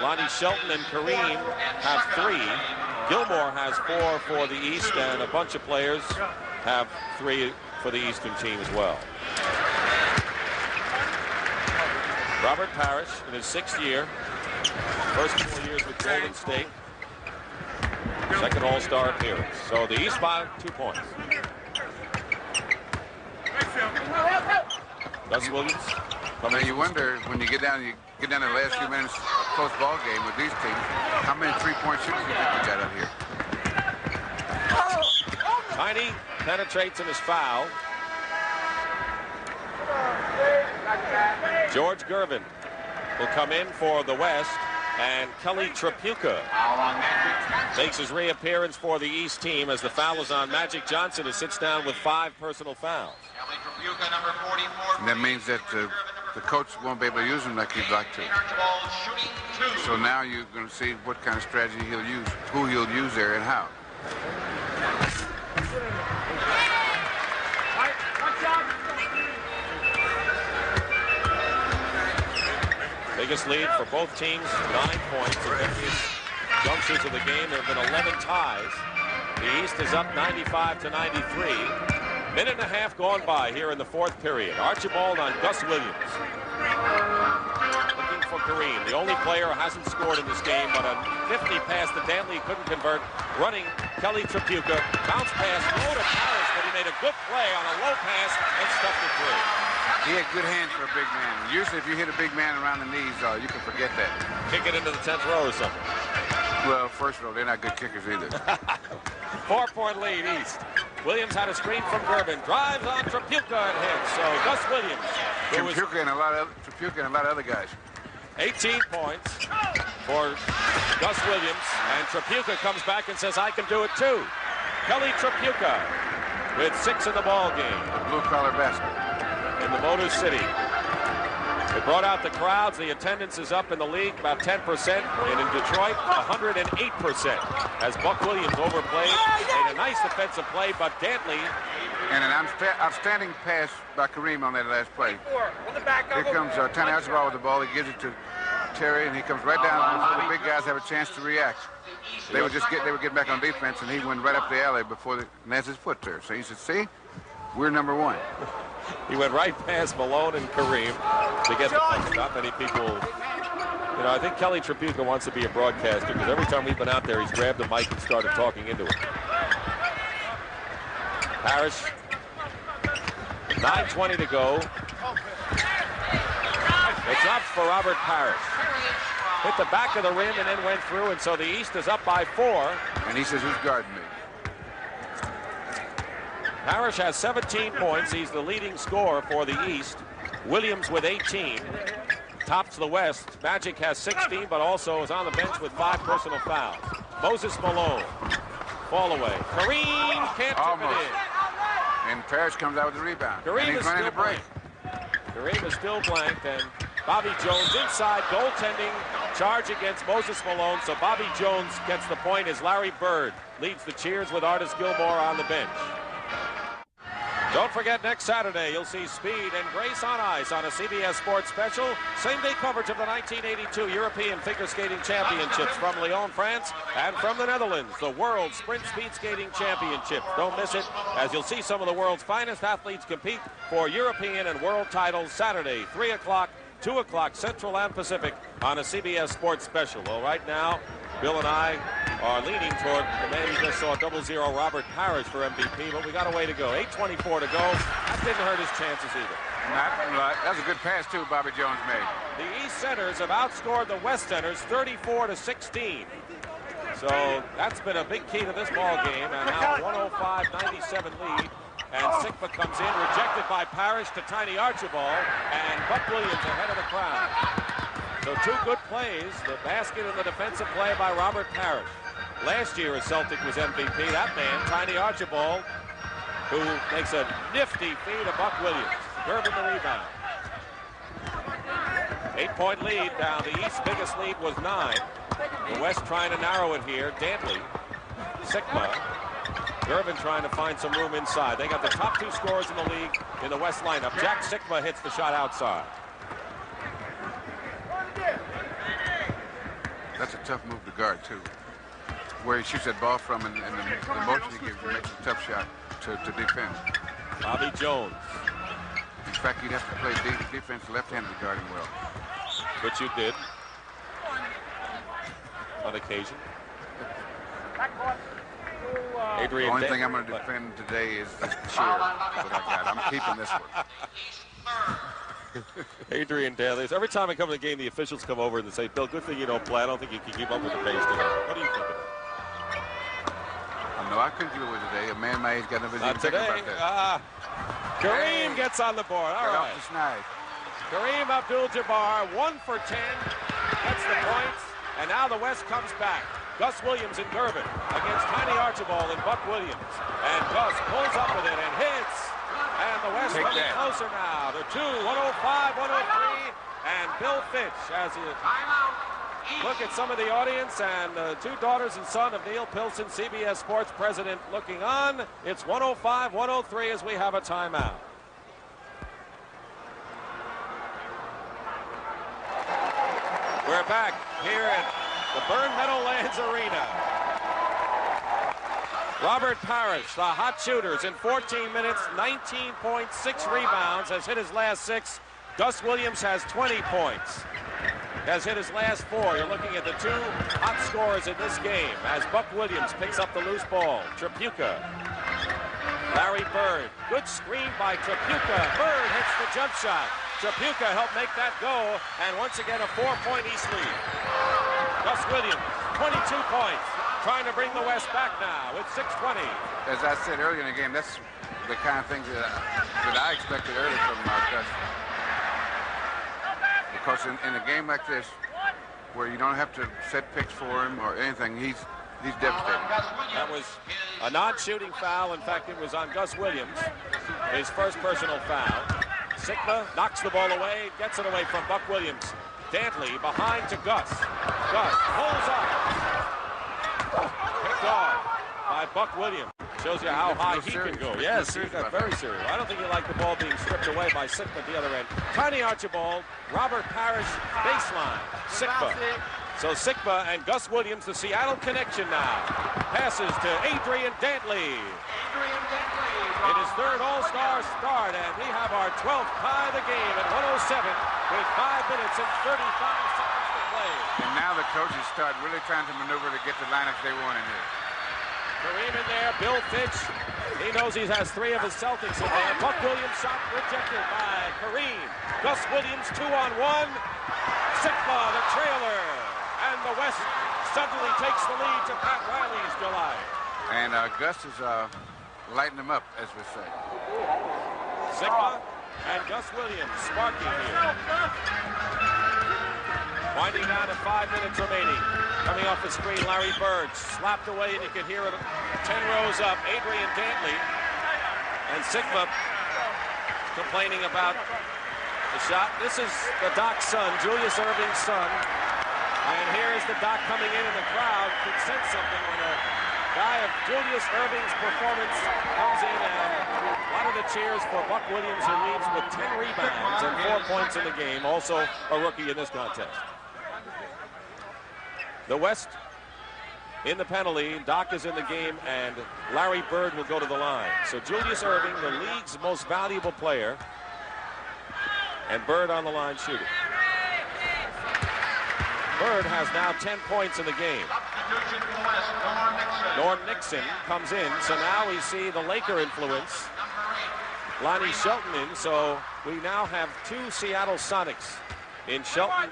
Lonnie Shelton and Kareem have 3. Gilmore has 4 for the East, and a bunch of players have 3 for the Eastern team as well. Robert Parish in his 6th year. First 4 years with Golden State. Second All-Star appearance. So the East by 2 points. Gus Williams. Now you wonder when you get down to the last few minutes of a close ball game with these teams, how many 3-point shooters do you think we got out here? Tiny penetrates in his foul. George Gervin will come in for the West, and Kelly Tripucka makes his reappearance for the East team as the foul is on Magic Johnson, who sits down with 5 personal fouls. And that means that the coach won't be able to use him like he'd like to. So now you're going to see what kind of strategy he'll use, who he'll use there, and how. Biggest lead for both teams, 9 points. In various junctures of the game, there have been 11 ties. The East is up 95-93. Minute and a half gone by here in the fourth period. Archibald on Gus Williams. Looking for Kareem, the only player who hasn't scored in this game, but a nifty pass to Dantley couldn't convert. Running Kelly Tripucka. Bounce pass, low to Parish, but he made a good play on a low pass and stuffed it through. He had good hands for a big man. Usually if you hit a big man around the knees, you can forget that. Kick it into the 10th row or something. Well, first of all, they're not good kickers either. 4-point lead East. Williams had a screen from Gervin. Drives on Tripucka and hits. So Gus Williams. Tripucka and a lot of other guys. 18 points for Gus Williams. And Tripucka comes back and says, I can do it too. Kelly Tripucka with 6 in the ball game. The blue-collar basket. In the Motor City. It brought out the crowds. The attendance is up in the league about 10%, and in Detroit 108% as Buck Williams overplayed. Made a nice defensive play, but Dantley. And an outstanding pass by Kareem on that last play. Here comes Tiny Archibald with the ball. He gives it to Terry, and he comes right down before the big guys have a chance to react. They were getting back on defense, and he went right up the alley before and that's his foot there. So he said, see, we're number 1. He went right past Malone and Kareem to get the puck. Not many people, I think Kelly Tripucka wants to be a broadcaster because every time we've been out there, he's grabbed the mic and started talking into it. Parish, 9:20 to go. It drops for Robert Parish. Hit the back of the rim and then went through, and so the East is up by 4. And he says, who's guarding me? Parish has 17 points. He's the leading scorer for the East. Williams with 18. Tops the West. Magic has 16, but also is on the bench with 5 personal fouls. Moses Malone. Fall away. Kareem can't tip it in. And Parish comes out with the rebound. Kareem and he's running the break. Kareem is still blanked, and Bobby Jones inside, goaltending charge against Moses Malone. So Bobby Jones gets the point as Larry Bird leads the cheers with Artis Gilmore on the bench. Don't forget, next Saturday, you'll see Speed and Grace on ice on a CBS Sports special. Same-day coverage of the 1982 European Figure Skating Championships from Lyon, France, and from the Netherlands, the World Sprint Speed Skating Championships. Don't miss it, as you'll see some of the world's finest athletes compete for European and world titles Saturday, 3 o'clock, 2 o'clock Central and Pacific on a CBS Sports special. Well, right now, Bill and I are leaning toward the man you just saw, 0-0 Robert Parish for MVP, but we got a way to go. 8:24 to go. That didn't hurt his chances either. That was a good pass, too, Bobby Jones made. The East Centers have outscored the West Centers 34-16. So that's been a big key to this ball game, and now 105-97 lead. And Sikma comes in, rejected by Parish to Tiny Archibald, and Buck Williams ahead of the crowd. So 2 good plays, the basket and the defensive play by Robert Parish. Last year, a Celtic was MVP. That man, Tiny Archibald, who makes a nifty feed to Buck Williams. Gervin the rebound. 8-point lead now. The East's biggest lead was 9. The West trying to narrow it here. Dantley, Sikma, Gervin trying to find some room inside. They got the top 2 scorers in the league in the West lineup. Jack Sikma hits the shot outside. That's a tough move to guard, too. Where he shoots that ball from and the motion he gives you makes a tough shot to defend. Bobby Jones. In fact, you'd have to play defense left-handed to guard him well. Which you did. On occasion. Adrian, the only thing I'm going to defend today is this chair that I got. I'm keeping this one. Adrian Dantley. Every time I come to the game, the officials come over and they say, Bill, good thing you don't play. I don't think you can keep up with the pace today. What do you think of that? No, I couldn't do it today. A man my age got no Not today. About that. Kareem gets on the board. All right. Kareem Abdul-Jabbar, 1 for 10. That's the points. And now the West comes back. Gus Williams and Gervin against Tiny Archibald and Buck Williams. And Gus pulls up with it and hits. And the West coming closer now. The 2, 105-103. And Bill Fitch as he look at some of the audience, and 2 daughters and son of Neil Pilson, CBS Sports president, looking on. It's 105-103 as we have a timeout. We're back here at the Byrne Meadowlands Arena. Robert Parish, the hot shooters, in 14 minutes, 19.6 rebounds, has hit his last 6. Gus Williams has 20 points. Has hit his last 4. You're looking at the 2 hot scorers in this game as Buck Williams picks up the loose ball. Tripucka. Larry Bird. Good screen by Tripucka. Bird hits the jump shot. Tripucka helped make that go. And once again, a 4-point East lead. Gus Williams, 22 points. Trying to bring the West back now with 6:20. As I said earlier in the game, that's the kind of things that I expected early from Gus. Because in a game like this, where you don't have to set picks for him or anything, he's devastating. That was a non-shooting foul. In fact, it was on Gus Williams, his first personal foul. Sikma knocks the ball away, gets it away from Buck Williams. Dantley behind to Gus. Gus pulls up. Picked off by Buck Williams. Shows you how high he can go. Yes, he got very serious. I don't think he liked the ball being stripped away by Sikma at the other end. Tiny Archibald, Robert Parish, baseline. Sikma. So Sikma and Gus Williams, the Seattle connection now. Passes to Adrian Dantley. In his 3rd All-Star start, and we have our 12th tie of the game at 107 with 5 minutes and 35 seconds to play. And now the coaches start really trying to maneuver to get the lineups they want in here. Kareem in there, Bill Fitch. He knows he has 3 of his Celtics in there. Buck Williams shot rejected by Kareem. Gus Williams 2-on-1. Sikma, the trailer. And the West suddenly takes the lead to Pat Riley's July. And Gus is lighting them up, as we say. Sikma And Gus Williams sparking here. Winding down to 5 minutes remaining. Coming off the screen, Larry Byrne slapped away, and you can hear it 10 rows up. Adrian Dantley and Sikma complaining about the shot. This is the Doc's son, Julius Erving's son. And here is the Doc coming in, and the crowd could sense something when a guy of Julius Erving's performance comes in, and a lot of the cheers for Buck Williams, who leads with 10 rebounds and 4 points in the game, also a rookie in this contest. The West in the penalty, Doc is in the game, and Larry Byrne will go to the line. So Julius Erving, the league's most valuable player, and Byrne on the line shooting. Byrne has now 10 points in the game. Norm Nixon comes in, so now we see the Laker influence. Lonnie Shelton in, so we now have 2 Seattle Sonics in Shelton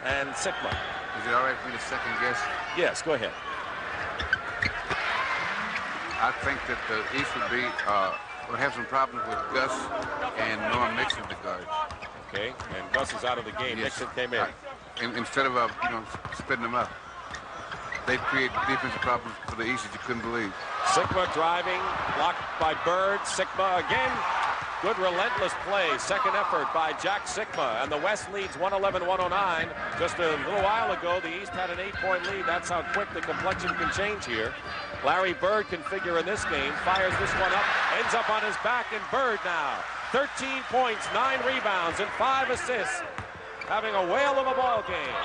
and Sikma. Is it all right for me to second guess? Yes, go ahead. I think that the East would have some problems with Gus and Norm Nixon, the guards. Okay, and Gus is out of the game. Yes. Nixon came in. Instead of splitting them up, they create defensive problems for the East that you couldn't believe. Sikma driving, blocked by Byrne. Sikma again. Good relentless play. Second effort by Jack Sikma, and the West leads 111-109. Just a little while ago, the East had an 8-point lead. That's how quick the complexion can change here. Larry Byrne can figure in this game. Fires this one up, ends up on his back, and Byrne now 13 points, 9 rebounds, and 5 assists, having a whale of a ball game.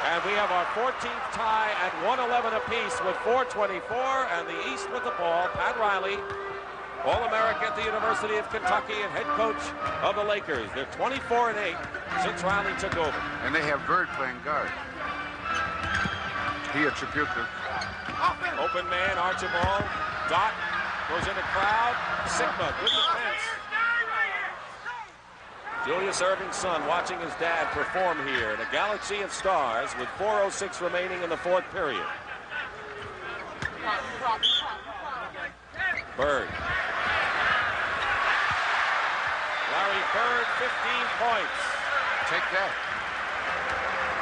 And we have our 14th tie at 111 apiece with 4:24, and the East with the ball. Pat Riley, All-American at the University of Kentucky and head coach of the Lakers. They're 24-8 since Riley took over. And they have Byrne playing guard. He a Tripucka. Open man, Archibald. Doc goes in the crowd. Sikma, good defense. Julius Erving's son watching his dad perform here in a galaxy of stars with 4:06 remaining in the 4th period. Byrne. Larry Byrne, 15 points. Take that.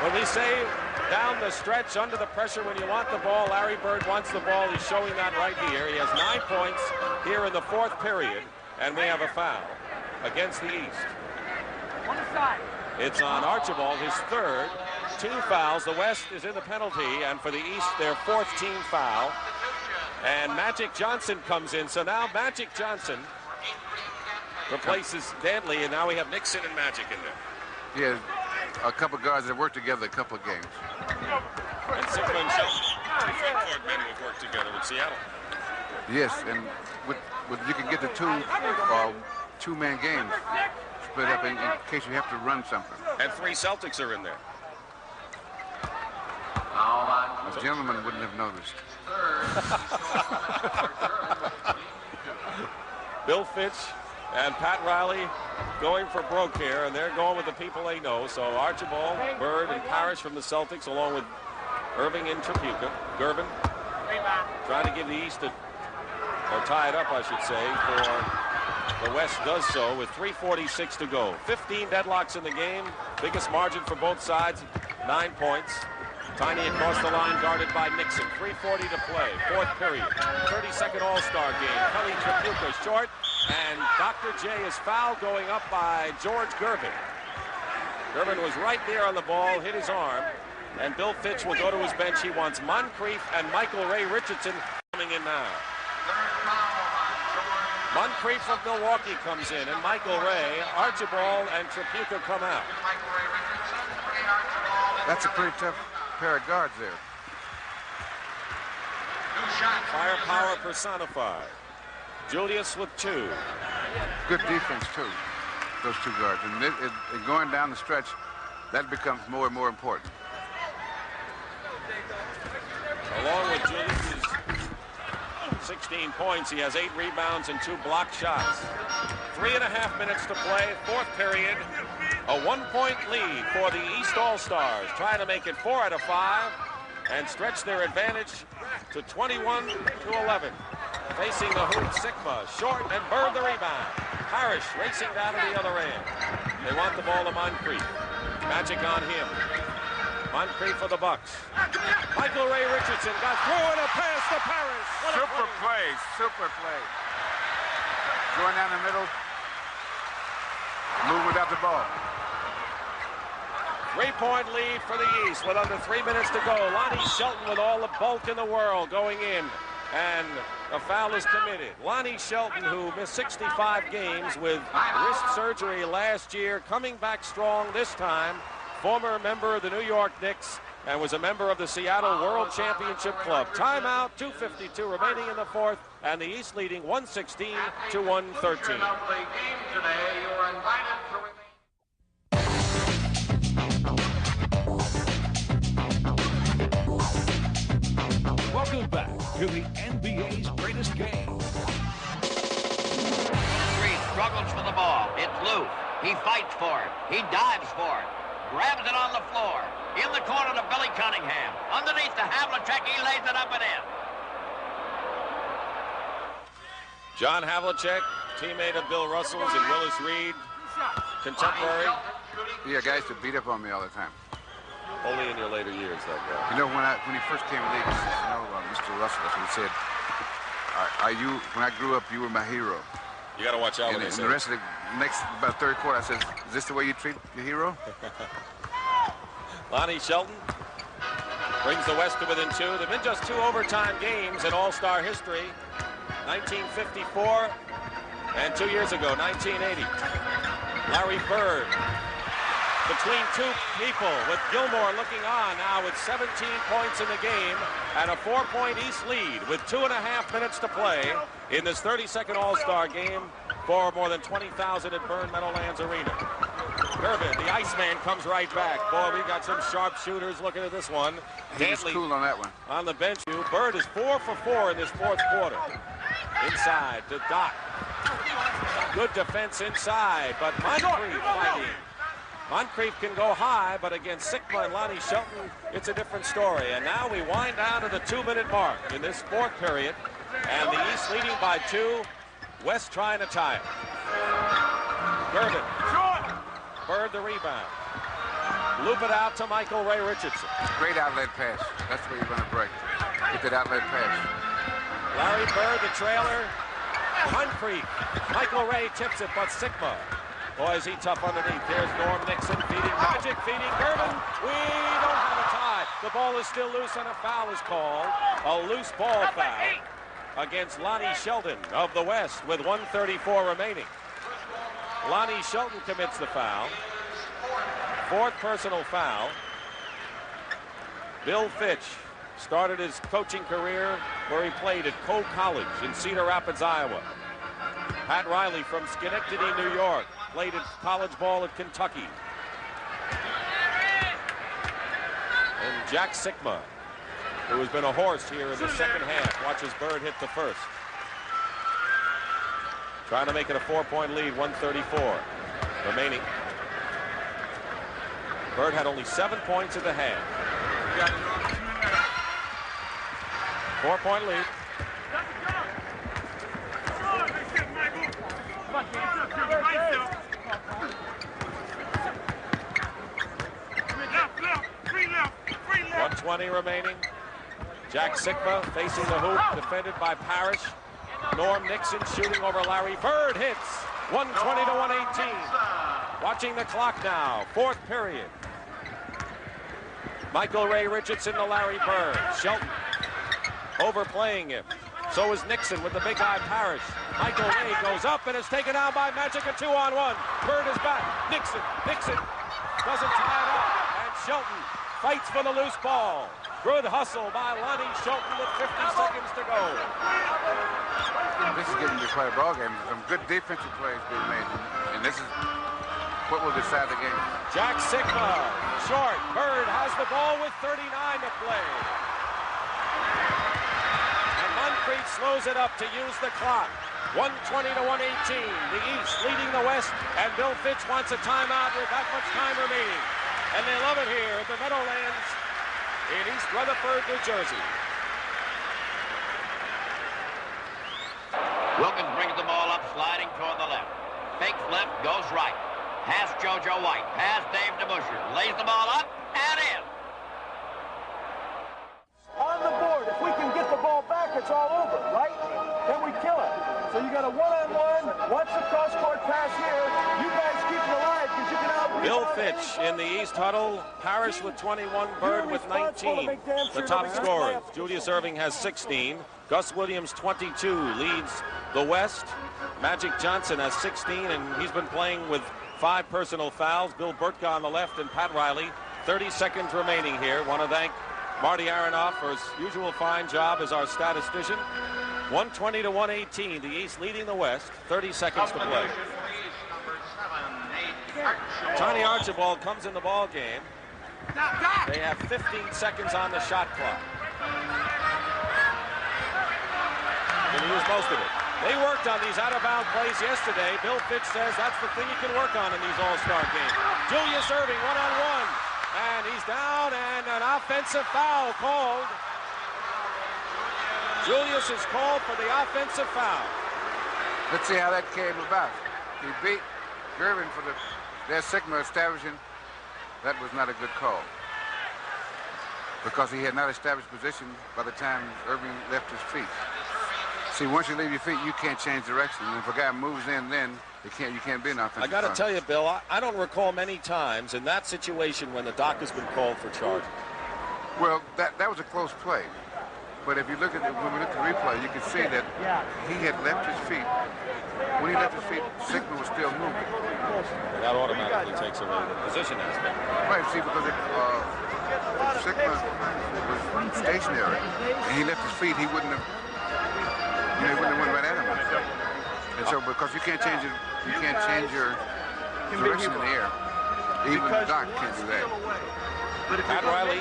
When we say down the stretch, under the pressure, when you want the ball, Larry Byrne wants the ball. He's showing that right here. He has 9 points here in the 4th period, and we have a foul against the East. It's on Archibald, his 3rd. 2 fouls. The West is in the penalty, and for the East, their 4th team foul. And Magic Johnson comes in. So now Magic Johnson replaces Dantley, and now we have Nixon and Magic in there. Yeah, a couple guards that worked together a couple of games. And Sikma and Shelton, 2 front-court men who have worked together with Seattle. Yes, and with you can get the 2-man games split up in case you have to run something. And 3 Celtics are in there. A gentleman wouldn't have noticed. Bill Fitch and Pat Riley going for broke here, and they're going with the people they know. So Archibald, Byrne, and Parish from the Celtics, along with Erving and Tripucka. Gervin trying to give the East or tie it up, I should say, for the West does so with 3:46 to go. 15 deadlocks in the game. Biggest margin for both sides, 9 points. Tiny across the line, guarded by Nixon. 3:40 to play, 4th period. 32nd All-Star game. Kelly Tripucka short, and Dr. J is fouled going up by George Gervin. Gervin was right there on the ball, hit his arm, and Bill Fitch will go to his bench. He wants Moncrief and Michael Ray Richardson coming in now. Moncrief from Milwaukee comes in, and Michael Ray, Archibald, and Tripucka come out. That's a pretty tough pair of guards there. Firepower personified. Julius with 2. Good defense, too, those 2 guards. And going down the stretch, that becomes more and more important. Along with Julius's 16 points, he has 8 rebounds and 2 blocked shots. 3.5 minutes to play, 4th period. A 1-point lead for the East All-Stars, trying to make it 4 out of 5 and stretch their advantage to 21-11. facing the hoop, Sikma, short, and Byrne the rebound. Parish racing down to the other end. They want the ball to Moncrief. Magic on him. Moncrief for the Bucks. Michael Ray Richardson got through and a pass to Parish. Super play, super play. Going down the middle, move without the ball. 3-point lead for the East with under 3 minutes to go. Lonnie Shelton with all the bulk in the world going in, and a foul is committed. Lonnie Shelton, who missed 65 games with wrist surgery last year, coming back strong this time. Former member of the New York Knicks and was a member of the Seattle World Championship Club. Timeout, 2:52 remaining in the fourth, and the East leading 116 to 113. Welcome back to the NBA's greatest game. Reed struggles for the ball. It's loose. He fights for it. He dives for it. Grabs it on the floor. In the corner to Billy Cunningham. Underneath to Havlicek. He lays it up and in. John Havlicek, teammate of Bill Russell's and Willis Reed, contemporary. Yeah, guys to beat up on me all the time. Only in your later years, that guy. You know, when he first came in the league, he says, you know, Mr. Russell, that's what he said. When I grew up, you were my hero. You got to watch out And when they say the rest of the next, about third quarter, I said, is this the way you treat your hero? Lonnie Shelton brings the West to within 2. There have been just 2 overtime games in All-Star history. 1954 and 2 years ago, 1980. Larry Bird between 2 people with Gilmore looking on now with 17 points in the game and a 4-point East lead with 2.5 minutes to play in this 32nd All-Star game for more than 20,000 at Byrne Meadowlands Arena. Gervin, the Iceman, comes right back. Boy, we got some sharp shooters looking at this one. He was cool on that one. On the bench. Bird is 4 for 4 in this fourth quarter. Inside to Doc. Good defense inside, but Moncrief fighting. Moncrief can go high, but against Sikma and Lonnie Shelton, it's a different story. And now we wind down to the 2-minute mark in this fourth period, and the East leading by 2. West trying to tie it. Gervin. Bird the rebound. Loop it out to Michael Ray Richardson. Great outlet pass. That's where you're going to break. Get that outlet pass. Larry Bird, the trailer. Moncrief. Michael Ray tips it, but Sikma. Boy, is he tough underneath. There's Norm Nixon feeding Magic, feeding Gervin. We don't have a tie. The ball is still loose and a foul is called. A loose ball foul against Lonnie Shelton of the West with 1:34 remaining. Lonnie Shelton commits the foul. 4th personal foul. Bill Fitch started his coaching career where he played at Coe College in Cedar Rapids, Iowa. Pat Riley from Schenectady, New York, played at college ball at Kentucky. And Jack Sikma, who has been a horse here in the second half, watches Bird hit the first. Trying to make it a 4-point lead, 1:34 remaining. Bird had only 7 points at the half. 4-point lead. .120 remaining. Jack Sikma facing the hoop, defended by Parish. Norm Nixon shooting over Larry Bird, hits. 120 to 118. Watching the clock now, 4th period. Michael Ray Richardson to Larry Bird. Shelton overplaying him. So is Nixon with the big guy Parish. Michael Ray goes up and is taken down by Magic, a 2-on-1. Bird is back. Nixon doesn't tie it up. And Shelton fights for the loose ball. Good hustle by Lonnie Shelton with 50 seconds to go. This is getting to be quite a ball game. Some good defensive plays being made, and this is what will decide the game. Jack Sikma, short. Bird has the ball with 39 to play. And Moncrief slows it up to use the clock. 120 to 118. The East leading the West, and Bill Fitch wants a timeout with that much time remaining. And they love it here at the Meadowlands in East Rutherford, New Jersey. Wilkins brings the ball up, sliding toward the left. Fakes left, goes right. Pass JoJo White. Pass Dave DeBuscher. Lays the ball up and in. On the board, if we can get the ball back, it's all over, right? Then we kill it. So you got a one-on-one. Once the cross-court pass here, you guys keep it alive because you can out. Bill Fitch in the East huddle. Parish with 21, Byrne with 19. The top scorers. Julius Erving has 16. Gus Williams, 22, leads the West. Magic Johnson has 16, and he's been playing with 5 personal fouls. Bill Burtka on the left and Pat Riley. 30 seconds remaining here. Want to thank Marty Aronoff for his usual fine job as our statistician. 120 to 118. The East leading the West. 30 seconds to play. Tiny Archibald comes in the ball game. They have 15 seconds on the shot clock. Going to use most of it. They worked on these out-of-bounds plays yesterday. Bill Fitch says that's the thing you can work on in these all-star games. Julius Erving, one-on-one. And he's down, and an offensive foul called. Julius is called for the offensive foul. Let's see how that came about. He beat Gervin for their Sikma establishing. That was not a good call, because he had not established position by the time Erving left his feet. See, once you leave your feet, you can't change direction. And if a guy moves in, then you can't be an offensive I got to foul. tell you, Bill, I don't recall many times in that situation when the doc has been called for charges. Well, that was a close play. But if you look at it, when we look at the replay, you can see that he had left his feet. When he left his feet, Sikma was still moving. That automatically takes away the position aspect. Right, see, because if Sikma was stationary and he left his feet, he wouldn't have, he wouldn't have went right at him. And so, because you can't change your direction in the air. Even the doc can't do that. Pat Riley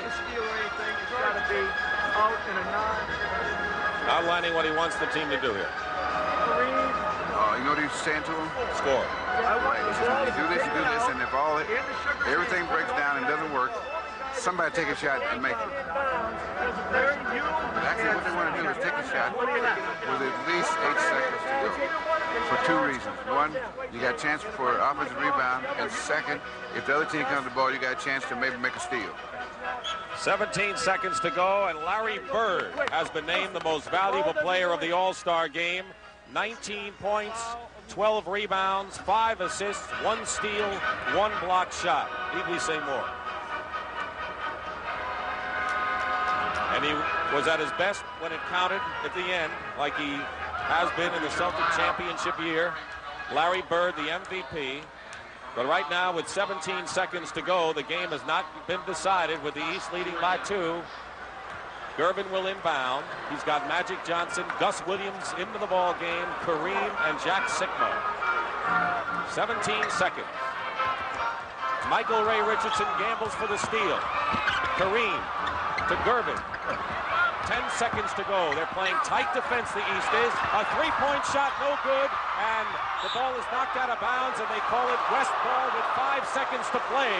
outlining what he wants the team to do here. You know what he's saying to him? Score. Right. He says, when you do this, and if everything breaks down and doesn't work, somebody take a shot and make it. Actually, what they want to do is take a shot with at least 8 seconds to go. For 2 reasons. One, you got a chance for offensive rebound, and second, if the other team comes to the ball, you got a chance to maybe make a steal. 17 seconds to go, and Larry Bird has been named the most valuable player of the All-Star game. 19 points, 12 rebounds, 5 assists, 1 steal, 1 block shot. Need we say more? And he was at his best when it counted at the end, like he has been in the Celtic championship year. Larry Bird, the MVP. But right now, with 17 seconds to go, the game has not been decided, with the East leading by 2. Gervin will inbound. He's got Magic Johnson, Gus Williams into the ball game, Kareem, and Jack Sikma. 17 seconds. Michael Ray Richardson gambles for the steal. Kareem to Gervin. 10 seconds to go. They're playing tight defense, the East is. A three-point shot, no good, and the ball is knocked out of bounds, and they call it West ball with 5 seconds to play.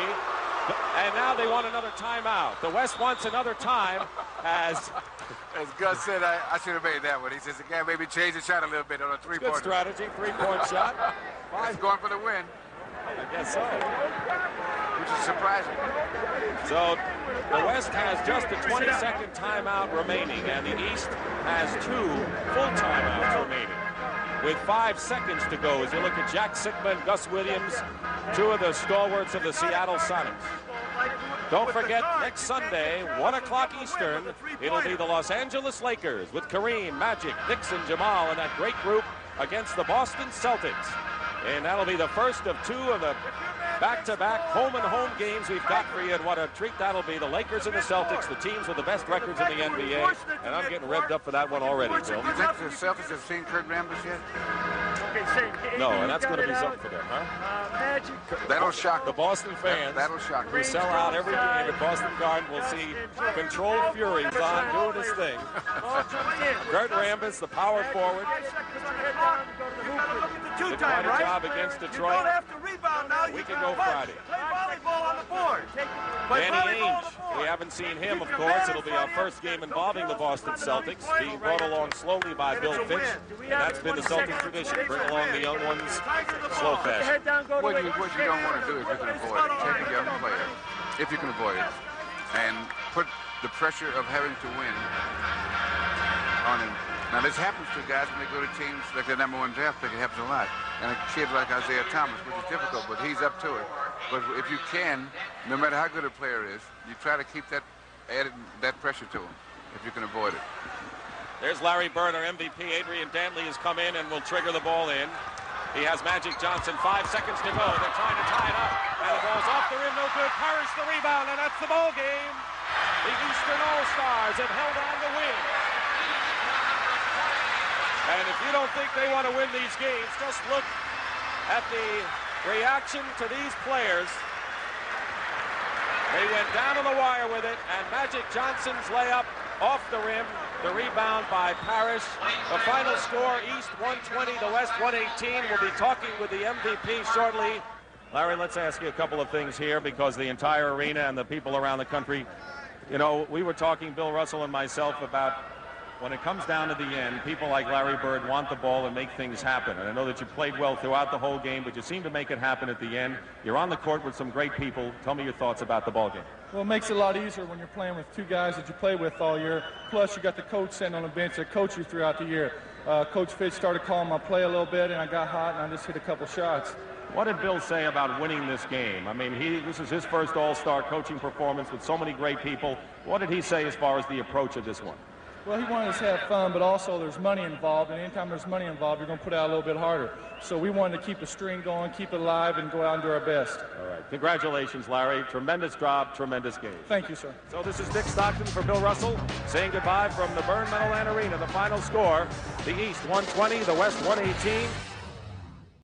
And now they want another timeout. The West wants another time as Gus said, I should have made that one. He says, again, maybe change the shot a little bit on a three-pointer. Good strategy, three-point shot. He's going for the win. I guess so. Which is surprising. So the West has just a 20-second timeout remaining, and the East has 2 full timeouts remaining, with 5 seconds to go as you look at Jack Sikma and Gus Williams, 2 of the stalwarts of the Seattle Sonics. Don't forget, next Sunday, 1 o'clock Eastern, it'll be the Los Angeles Lakers with Kareem, Magic, Dixon, Jamal, and that great group against the Boston Celtics. And that'll be the first of 2 of the back-to-back home-and-home games we've got for you, and what a treat that'll be. The Lakers and the Celtics, the teams with the best records in the NBA, and I'm getting revved up for that one already, Bill. Do you think the Celtics have seen Kurt Rambis yet? No, and that's going to be something for them, huh? That'll shock the Boston fans. That'll shock them. We sell out every game at Boston Garden. We'll see Controlled Furies on doing his thing. Kurt Rambis, the power forward, did quite a job against Detroit. We can go Friday. volleyball on the board. Play Danny volleyball on Ainge, the board. we haven't seen him, of course. It'll be our first game involving the Boston Celtics, being brought along slowly by Bill Fitch. And that's been the Celtic tradition. Bring along the young ones slow fashion. Head down, go to What it. you don't want to do if you can avoid it, take a young player, if you can avoid it, and put the pressure of having to win on him. Now, this happens to guys when they go to teams like the #1 draft pick. It happens a lot. And a kid like Isiah Thomas, which is difficult, but he's up to it. But if you can, no matter how good a player is, you try to keep that pressure to him if you can avoid it. There's Larry Byrne, our MVP. Adrian Dantley has come in and will trigger the ball in. He has Magic Johnson, 5 seconds to go. They're trying to tie it up. And the ball's off the rim, no good. Parish the rebound, and that's the ball game. The Eastern All-Stars have held on to win. And if you don't think they want to win these games, just look at the reaction to these players. They went down to the wire with it, and Magic Johnson's layup off the rim. The rebound by Parish. The final score, East 120, the West 118. We'll be talking with the MVP shortly. Larry, let's ask you a couple of things here, because the entire arena and the people around the country, you know, we were talking, Bill Russell and myself, about when it comes down to the end, people like Larry Bird want the ball and make things happen. And I know that you played well throughout the whole game, but you seem to make it happen at the end. You're on the court with some great people. Tell me your thoughts about the ball game. Well, it makes it a lot easier when you're playing with two guys that you play with all year. Plus, you got the coach sitting on the bench that coach you throughout the year. Coach Fitch started calling my play a little bit, and I got hot, and I just hit a couple shots. What did Bill say about winning this game? I mean, this is his first All-Star coaching performance with so many great people. What did he say as far as the approach of this one? Well, he wanted us to have fun, but also there's money involved, and anytime there's money involved, you're going to put out a little bit harder. So we wanted to keep the string going, keep it alive, and go out and do our best. All right. Congratulations, Larry. Tremendous job, tremendous game. Thank you, sir. So this is Dick Stockton for Bill Russell, saying goodbye from the Byrne Meadowlands Arena. The final score, the East 120, the West 118.